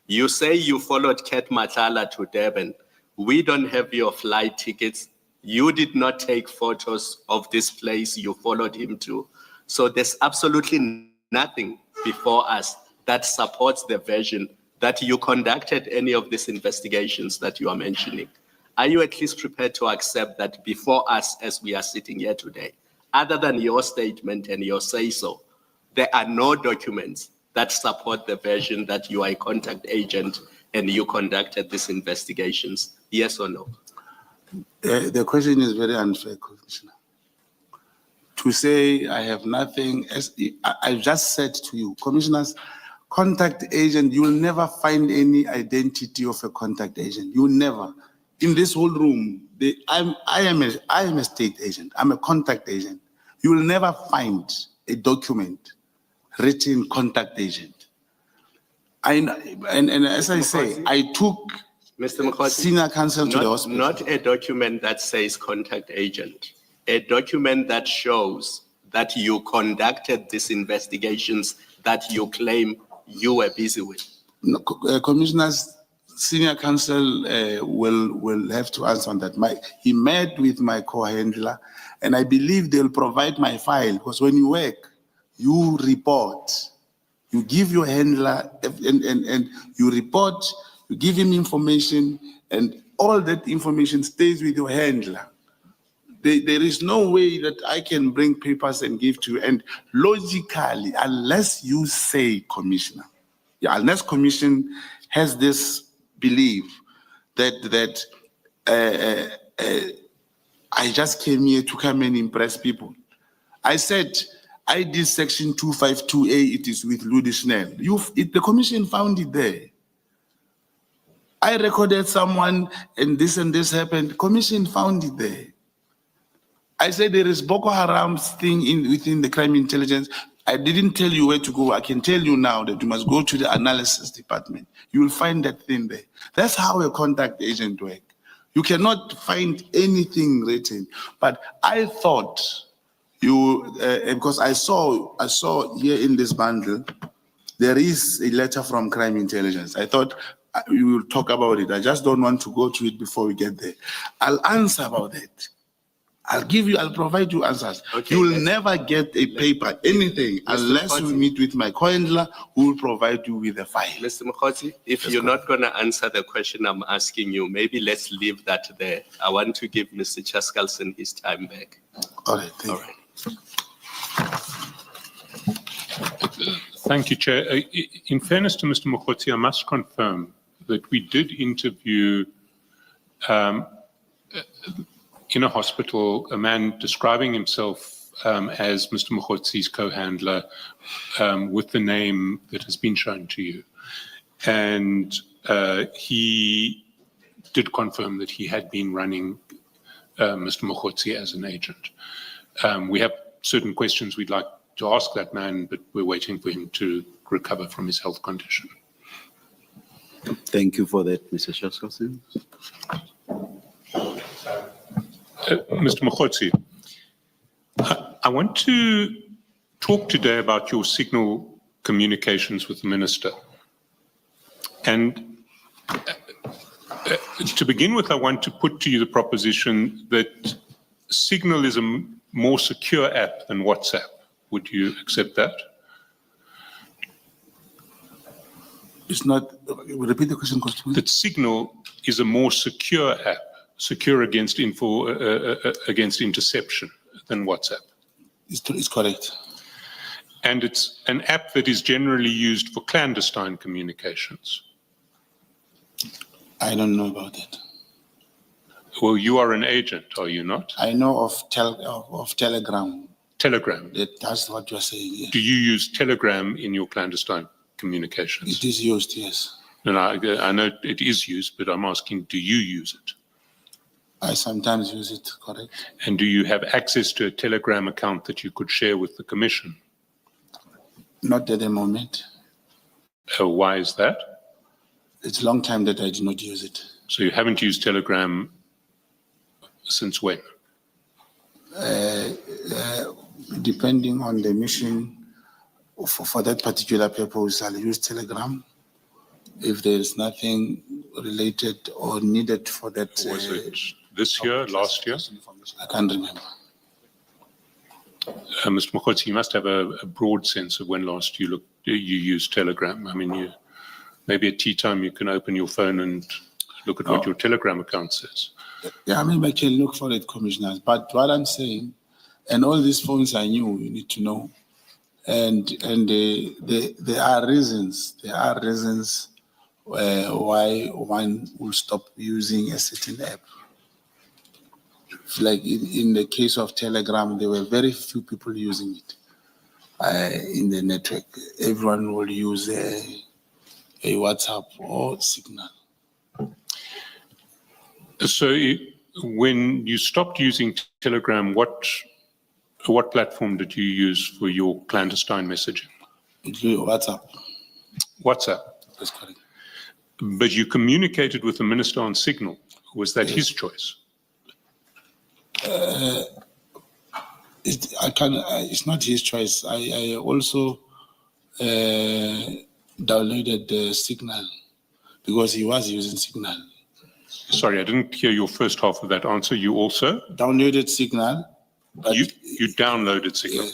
Speaker 7: You say you followed Ket Matala to Durban. We don't have your flight tickets. You did not take photos of this place you followed him to. So there's absolutely nothing before us that supports the version that you conducted any of these investigations that you are mentioning. Are you at least prepared to accept that before us as we are sitting here today, other than your statement and your say-so, there are no documents that support the version that you are a contact agent and you conducted these investigations? Yes or no?
Speaker 8: The question is very unfair, Commissioner. To say I have nothing, as I just said to you, Commissioners, contact agent, you will never find any identity of a contact agent. You will never. In this whole room, I am a state agent. I'm a contact agent. You will never find a document written contact agent. And as I say, I took
Speaker 7: Mr. Mkhotsi,
Speaker 8: senior counsel to the hospital.
Speaker 7: Not a document that says contact agent, a document that shows that you conducted these investigations that you claim you were busy with.
Speaker 8: No, Commissioners, senior counsel will have to answer on that. He met with my co-handler, and I believe they'll provide my file, because when you work, you report. You give your handler and you report, you give him information, and all that information stays with your handler. There is no way that I can bring papers and give to you. And logically, unless you say, Commissioner, unless Commission has this belief that I just came here to come and impress people. I said, I did section 252A, it is with Ludi Schnell. The commission found it there. I recorded someone and this happened. Commission found it there. I said there is Boko Haram's thing within the crime intelligence. I didn't tell you where to go. I can tell you now that you must go to the analysis department. You will find that thing there. That's how a contact agent works. You cannot find anything written. But I thought because I saw here in this bundle, there is a letter from crime intelligence. I thought we will talk about it. I just don't want to go to it before we get there. I'll answer about it. I'll provide you answers. Okay, you will never get a paper, anything, unless you meet with my co-handler who will provide you with a file.
Speaker 7: Mr. Mkhotsi, if you're not going to answer the question I'm asking you, maybe let's leave that there. I want to give Mr. Chaskalson his time back.
Speaker 8: All right, thank you.
Speaker 3: Thank you, Chair. In fairness to Mr. Mkhotsi, I must confirm that we did interview in a hospital a man describing himself as Mr. Mkhotsi's co-handler with the name that has been shown to you. And he did confirm that he had been running Mr. Mkhotsi as an agent. We have certain questions we'd like to ask that man, but we're waiting for him to recover from his health condition.
Speaker 22: Thank you for that, Mr. Chaskalson.
Speaker 3: Mr. Mkhotsi, I want to talk today about your signal communications with the minister. And to begin with, I want to put to you the proposition that Signal is a more secure app than WhatsApp. Would you accept that?
Speaker 8: It's not, repeat the question,
Speaker 3: that Signal is a more secure app, secure against against interception than WhatsApp.
Speaker 8: It's correct.
Speaker 3: And it's an app that is generally used for clandestine communications.
Speaker 8: I don't know about that.
Speaker 3: Well, you are an agent, are you not?
Speaker 8: I know of Telegram.
Speaker 3: Telegram?
Speaker 8: That's what you're saying, yes.
Speaker 3: Do you use Telegram in your clandestine communications?
Speaker 8: It is used, yes.
Speaker 3: And I know it is used, but I'm asking, do you use it?
Speaker 8: I sometimes use it, correct.
Speaker 3: And do you have access to a Telegram account that you could share with the Commission?
Speaker 8: Not at the moment.
Speaker 3: Why is that?
Speaker 8: It's a long time that I did not use it.
Speaker 3: So you haven't used Telegram since when?
Speaker 8: Depending on the mission, for that particular purpose, I'll use Telegram. If there is nothing related or needed for that.
Speaker 3: Was it this year, last year?
Speaker 8: I can't remember.
Speaker 3: Mr. Mkhotsi, you must have a broad sense of when last you used Telegram. I mean, maybe at tea time you can open your phone and look at what your Telegram account says.
Speaker 8: Yeah, I mean, I can look for it, commissioners. But what I'm saying, and all these phones I knew, you need to know, and there are reasons. There are reasons why one will stop using a certain app. Like in the case of Telegram, there were very few people using it in the network. Everyone will use a WhatsApp or Signal.
Speaker 3: So when you stopped using Telegram, what platform did you use for your clandestine messaging?
Speaker 8: WhatsApp.
Speaker 3: WhatsApp?
Speaker 8: That's correct.
Speaker 3: But you communicated with the minister on Signal. Was that his choice?
Speaker 8: It's not his choice. I also downloaded the Signal because he was using Signal.
Speaker 3: Sorry, I didn't hear your first half of that answer. You also
Speaker 8: downloaded Signal. But
Speaker 3: you downloaded Signal.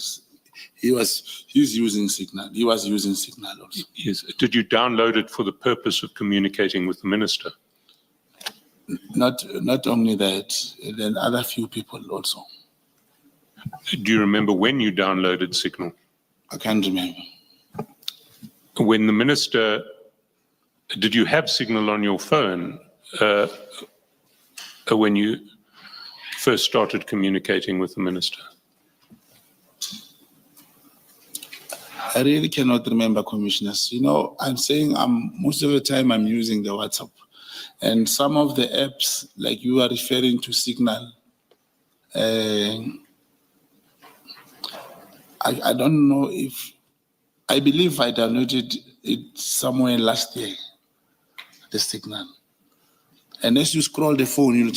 Speaker 8: Yes, he's using Signal. He was using Signal also.
Speaker 3: Yes. Did you download it for the purpose of communicating with the minister?
Speaker 8: Not only that, then other few people also.
Speaker 3: Do you remember when you downloaded Signal?
Speaker 8: I can't remember.
Speaker 3: When the minister, did you have Signal on your phone when you first started communicating with the minister?
Speaker 8: I really cannot remember, commissioners. You know, I'm saying most of the time I'm using the WhatsApp. And some of the apps, like you are referring to Signal, I don't know if, I believe I downloaded it somewhere last year, the Signal. And as you scroll the phone, you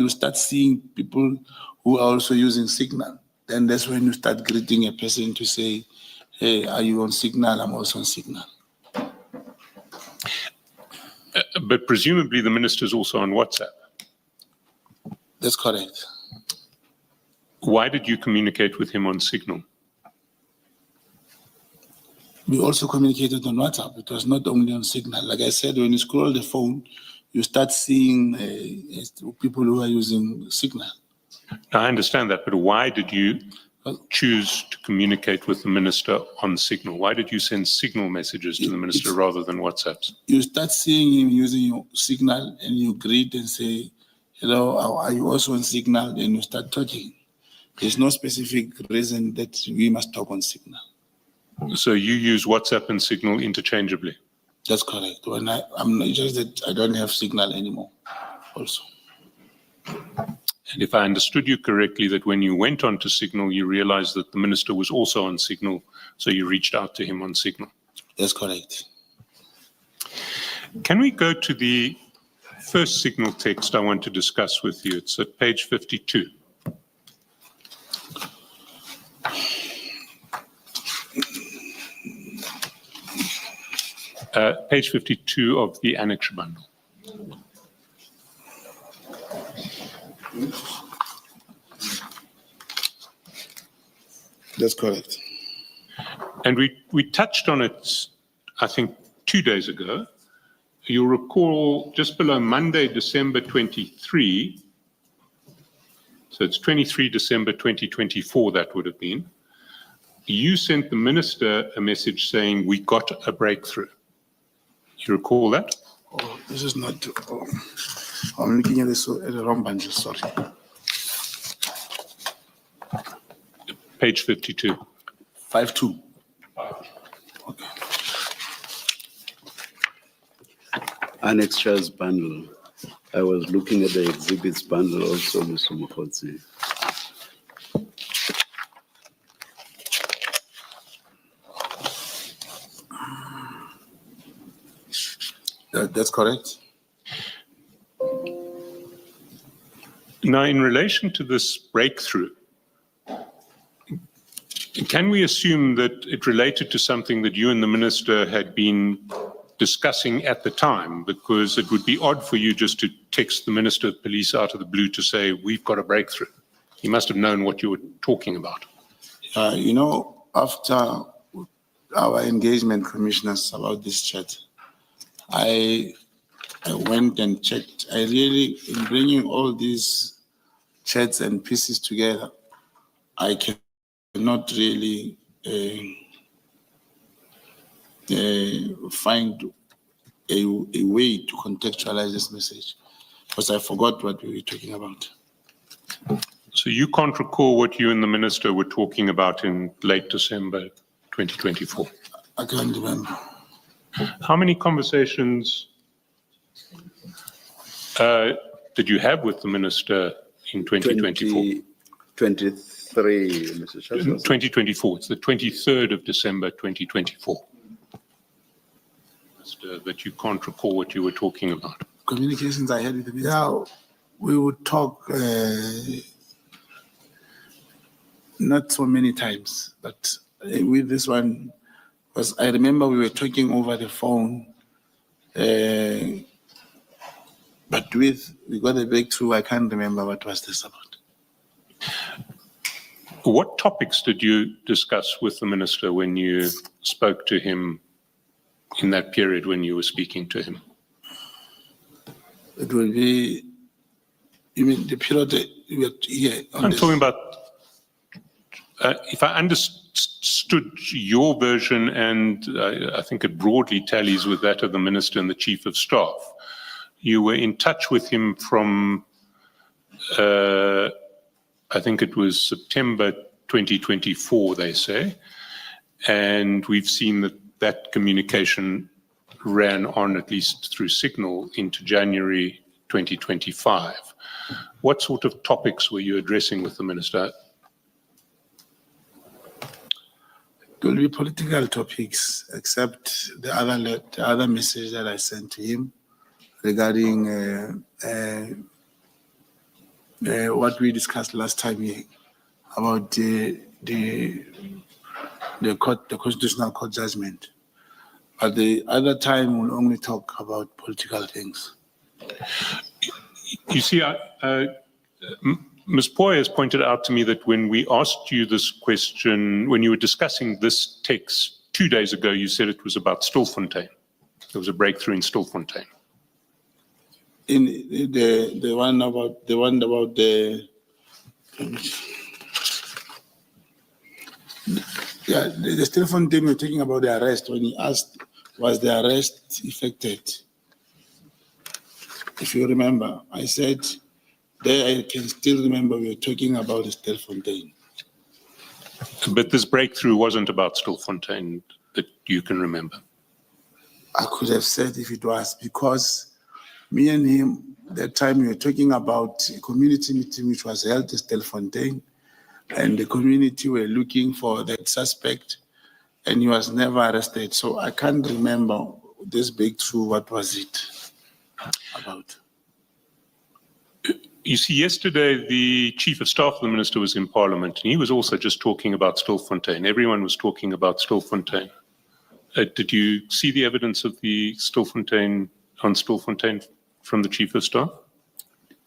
Speaker 8: start seeing people who are also using Signal. Then that's when you start greeting a person to say, hey, are you on Signal? I'm also on Signal.
Speaker 3: But presumably the minister is also on WhatsApp.
Speaker 8: That's correct.
Speaker 3: Why did you communicate with him on Signal?
Speaker 8: We also communicated on WhatsApp. It was not only on Signal. Like I said, when you scroll the phone, you start seeing people who are using Signal.
Speaker 3: I understand that, but why did you choose to communicate with the minister on Signal? Why did you send Signal messages to the minister rather than WhatsApps?
Speaker 8: You start seeing him using your Signal and you greet and say, hello, are you also on Signal? And you start talking. There's no specific reason that we must talk on Signal.
Speaker 3: So you use WhatsApp and Signal interchangeably?
Speaker 8: That's correct. When I'm not just that I don't have Signal anymore also.
Speaker 3: And if I understood you correctly, that when you went on to Signal, you realized that the minister was also on Signal, so you reached out to him on Signal.
Speaker 8: That's correct.
Speaker 3: Can we go to the first Signal text I want to discuss with you? It's at page 52. Page 52 of the Annex bundle.
Speaker 8: That's correct.
Speaker 3: And we touched on it, I think, 2 days ago. You'll recall just below Monday, December 23, so it's 23 December 2024, that would have been, you sent the minister a message saying, we got a breakthrough. You recall that?
Speaker 8: Oh, this is not, I'm looking at the wrong bundle, sorry.
Speaker 3: Page 52.
Speaker 8: 52. Okay.
Speaker 22: Annexures bundle. I was looking at the exhibits bundle also, Mr. Mokotsi.
Speaker 8: That's correct.
Speaker 3: Now, in relation to this breakthrough, can we assume that it related to something that you and the minister had been discussing at the time? Because it would be odd for you just to text the Minister of Police out of the blue to say, we've got a breakthrough. He must have known what you were talking about.
Speaker 8: You know, after our engagement, commissioners, about this chat, I went and checked. I really, in bringing all these chats and pieces together, I cannot really find a way to contextualize this message because I forgot what we were talking about.
Speaker 3: So you can't recall what you and the minister were talking about in late December 2024?
Speaker 8: I can't remember.
Speaker 3: How many conversations did you have with the minister in 2024?
Speaker 22: 23, Mr. Chairman.
Speaker 3: 2024. It's the 23rd of December 2024. Minister that you can't recall what you were talking about?
Speaker 8: Communications I had with the minister. Yeah, we would talk not so many times, but with this one, because I remember we were talking over the phone, but we got a breakthrough. I can't remember what was this about.
Speaker 3: What topics did you discuss with the minister when you spoke to him in that period when you were speaking to him?
Speaker 8: It will be, you mean the period we were here?
Speaker 3: I'm talking about, if I understood your version, and I think it broadly tallies with that of the minister and the chief of staff, you were in touch with him from, I think it was September 2024, they say, and we've seen that that communication ran on, at least through Signal, into January 2025. What sort of topics were you addressing with the minister?
Speaker 8: It will be political topics, except the other message that I sent to him regarding what we discussed last time here about the constitutional court judgment. But the other time we'll only talk about political things.
Speaker 3: You see, Ms. Poy has pointed out to me that when we asked you this question, when you were discussing this text 2 days ago, you said it was about Stilfontein. There was a breakthrough in Stilfontein.
Speaker 8: In the one about the yeah, the Stilfontein we're talking about the arrest. When he asked, was the arrest effected? If you remember, I said there I can still remember we were talking about the Stilfontein.
Speaker 3: But this breakthrough wasn't about Stilfontein that you can remember.
Speaker 8: I could have said if it was, because me and him, that time we were talking about a community meeting which was held at Stilfontein, and the community were looking for that suspect, and he was never arrested. So I can't remember this breakthrough. What was it about?
Speaker 3: You see, yesterday the chief of staff of the minister was in parliament, and he was also just talking about Stilfontein. Everyone was talking about Stilfontein. Did you see the evidence of the Stilfontein from the chief of staff?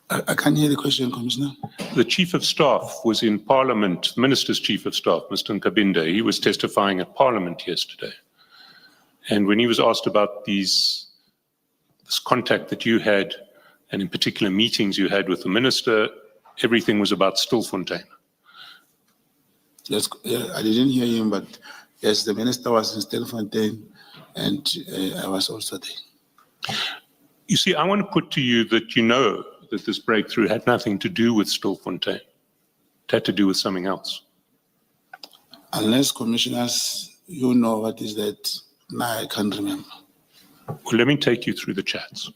Speaker 8: I can't hear the question, Commissioner.
Speaker 3: The chief of staff was in parliament, the minister's chief of staff, Mr. Nkabinde. He was testifying at parliament yesterday. And when he was asked about this contact that you had, and in particular meetings you had with the minister, everything was about Stilfontein.
Speaker 8: Yes, I didn't hear him, but yes, the minister was in Stilfontein, and I was also there.
Speaker 3: You see, I want to put to you that you know that this breakthrough had nothing to do with Stilfontein. It had to do with something else.
Speaker 8: Unless, commissioners, you know what is that, now I can't remember.
Speaker 3: Well, let me take you through the chats.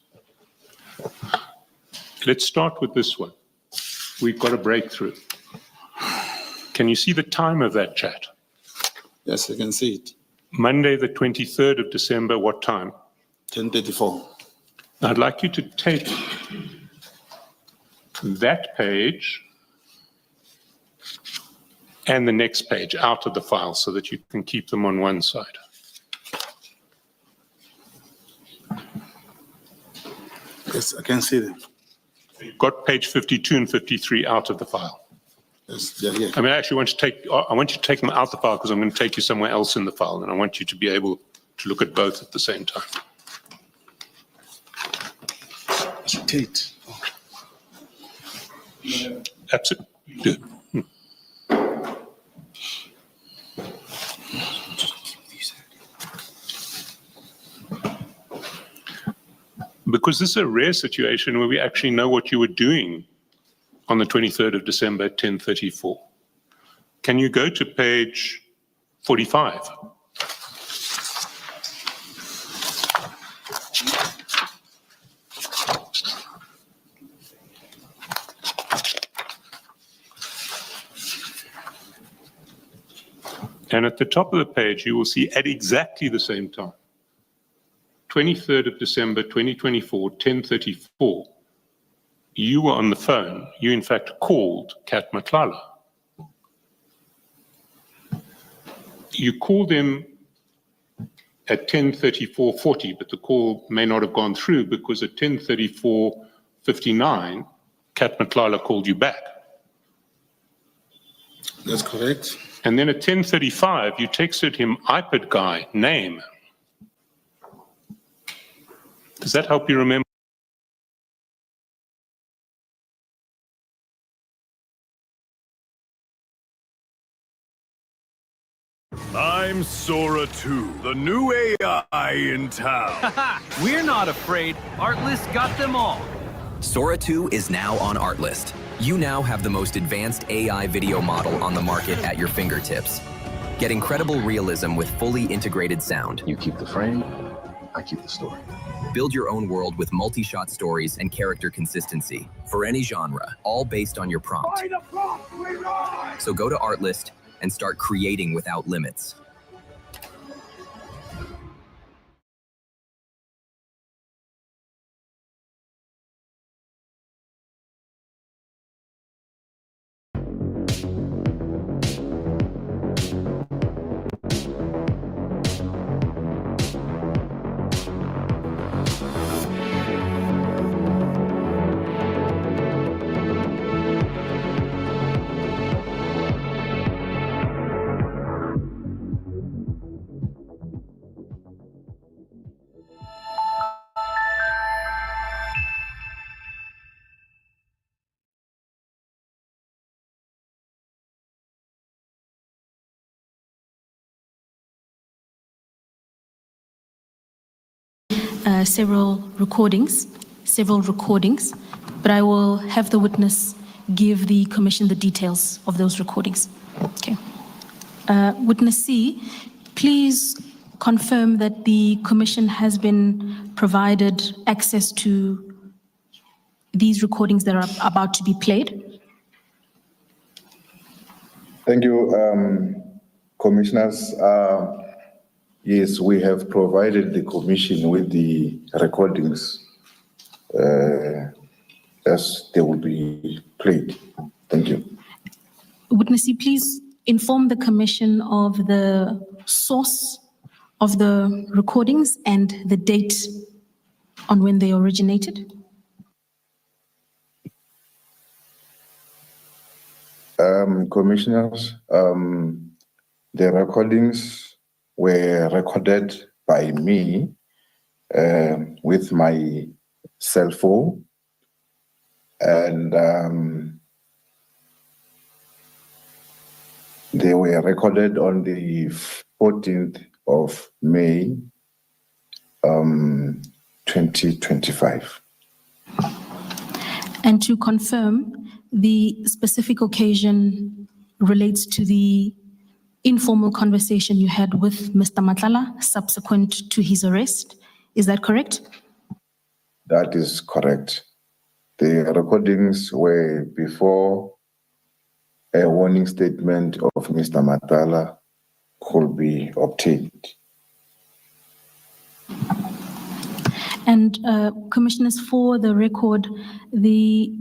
Speaker 3: Let's start with this one. We've got a breakthrough. Can you see the time of that chat?
Speaker 8: Yes, I can see it.
Speaker 3: Monday, the 23rd of December, what time?
Speaker 8: 10:34.
Speaker 3: I'd like you to take that page and the next page out of the file so that you can keep them on one side.
Speaker 8: Yes, I can see them.
Speaker 3: You've got page 52 and 53 out of the file.
Speaker 8: Yes, yeah.
Speaker 3: I mean, I actually want you to take them out of the file because I'm going to take you somewhere else in the file, and I want you to be able to look at both at the same time.
Speaker 8: Tate.
Speaker 3: Absolutely. Because this is a rare situation where we actually know what you were doing on the 23rd of December at 10:34. Can you go to page 45? And at the top of the page, you will see at exactly the same time, 23rd of December 2024, 10:34, you were on the phone. You, in fact, called Kat Matlala. You called him at 10:34:40, but the call may not have gone through because at 10:34:59, Kat Matlala called you back.
Speaker 8: That's correct.
Speaker 3: And then at 10:35, you texted him iPad guy, name. Does that help you remember?
Speaker 10: I'm Sora 2, the new AI in town.
Speaker 11: We're not afraid. Artlist got them all.
Speaker 12: Sora 2 is now on Artlist. You now have the most advanced AI video model on the market at your fingertips. Get incredible realism with fully integrated sound.
Speaker 24: You keep the frame, I keep the story.
Speaker 12: Build your own world with multi-shot stories and character consistency for any genre, all based on your prompt. So go to Artlist and start creating without limits.
Speaker 25: Several recordings, but I will have the witness give the commission the details of those recordings. Okay. Witness C, please confirm that the commission has been provided access to these recordings that are about to be played.
Speaker 26: Thank you, commissioners. Yes, we have provided the commission with the recordings as they will be played. Thank you.
Speaker 25: Witness C, please inform the commission of the source of the recordings and the date on when they originated.
Speaker 26: Commissioners, the recordings were recorded by me with my cell phone, and they were recorded on the 14th of May, 2025.
Speaker 25: And to confirm, the specific occasion relates to the informal conversation you had with Mr. Matlala subsequent to his arrest. Is that correct?
Speaker 26: That is correct. The recordings were before a warning statement of Mr. Matlala could be obtained.
Speaker 25: And commissioners, for the record, the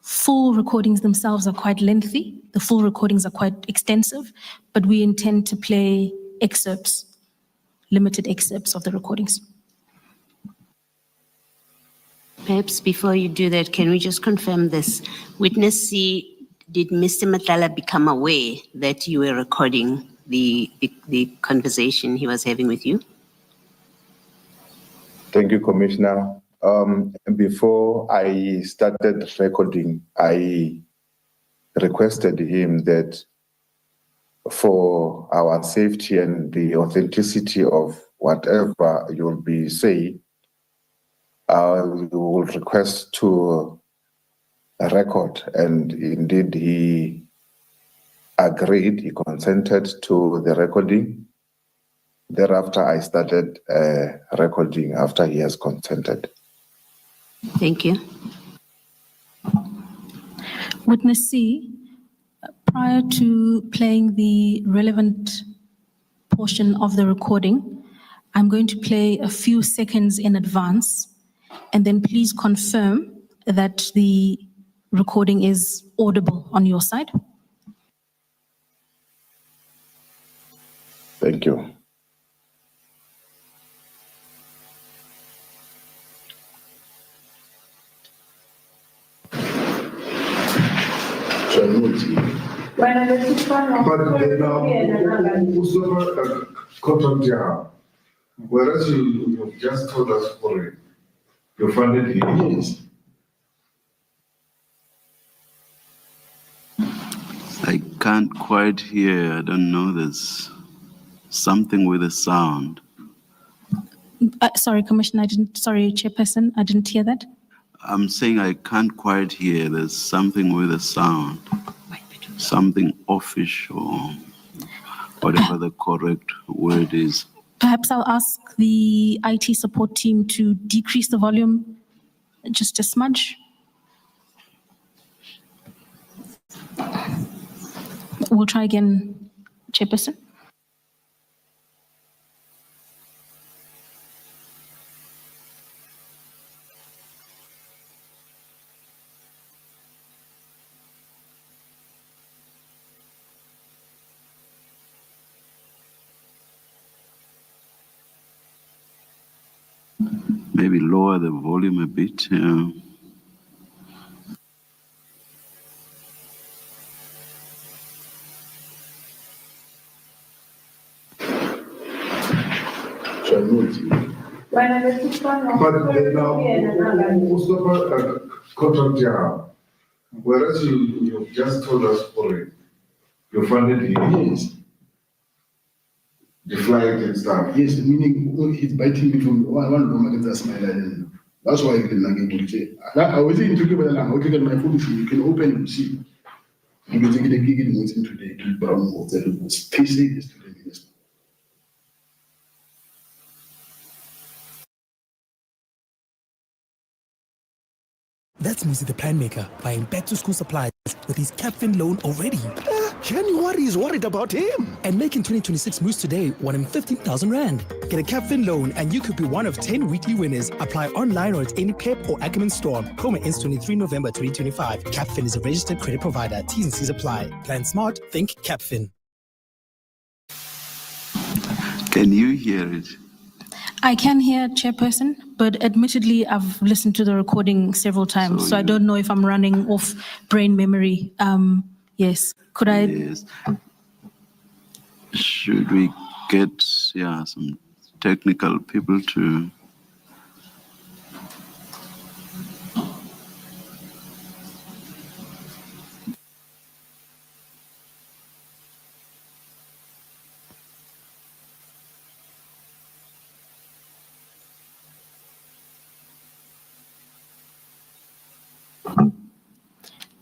Speaker 25: full recordings themselves are quite lengthy. The full recordings are quite extensive, but we intend to play excerpts, limited excerpts of the recordings.
Speaker 27: Perhaps before you do that, can we just confirm this? Witness C, did Mr. Matlala become aware that you were recording the conversation he was having with you?
Speaker 26: Thank you, Commissioner. Before I started recording, I requested him that for our safety and the authenticity of whatever you'll be saying, I will request to record. And indeed, he agreed, he consented to the recording. Thereafter, I started recording after he has consented.
Speaker 27: Thank you.
Speaker 25: Witness C, prior to playing the relevant portion of the recording, I'm going to play a few seconds in advance, and then please confirm that the recording is audible on your side.
Speaker 26: Thank you. Whereas you just told us for it, you funded it. Yes.
Speaker 22: I can't quite hear. I don't know. There's something with the sound.
Speaker 25: Sorry, Commissioner, sorry, Chairperson, I didn't hear that.
Speaker 22: I'm saying I can't quite hear. There's something with the sound. Something offish or whatever the correct word is.
Speaker 25: Perhaps I'll ask the IT support team to decrease the volume just a smudge. We'll try again, Chairperson.
Speaker 22: Maybe lower the volume a bit. Yeah.
Speaker 26: Whereas you just told us for it, you funded it. Yes. The flight and stuff.
Speaker 9: Yes, meaning it's biting me from one room against that smile. That's why I didn't say. I was in talking about I look at my phone, you can open and see. You can take the gig in meeting today to Brown Water. It was pacing this to the minister.
Speaker 13: That's Musi the plan maker buying back to school supplies with his Capfin loan already.
Speaker 10: January is worried about him.
Speaker 13: And making 2026 moves today won him 15,000 Rand. Get a Capfin loan and you could be one of 10 weekly winners. Apply online or at any PEP or Ackerman store. Promo ends 23 November 2025. Capfin is a registered credit provider. T's and C's apply. Plan smart, think Capfin.
Speaker 22: Can you hear it?
Speaker 25: I can hear, Chairperson, but admittedly, I've listened to the recording several times, so I don't know if I'm running off brain memory. Yes, could I?
Speaker 22: Yes. Should we get some technical people to?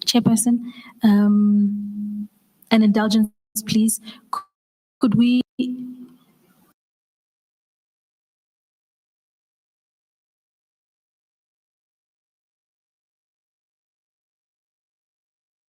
Speaker 25: Chairperson, an indulgence, please. Could we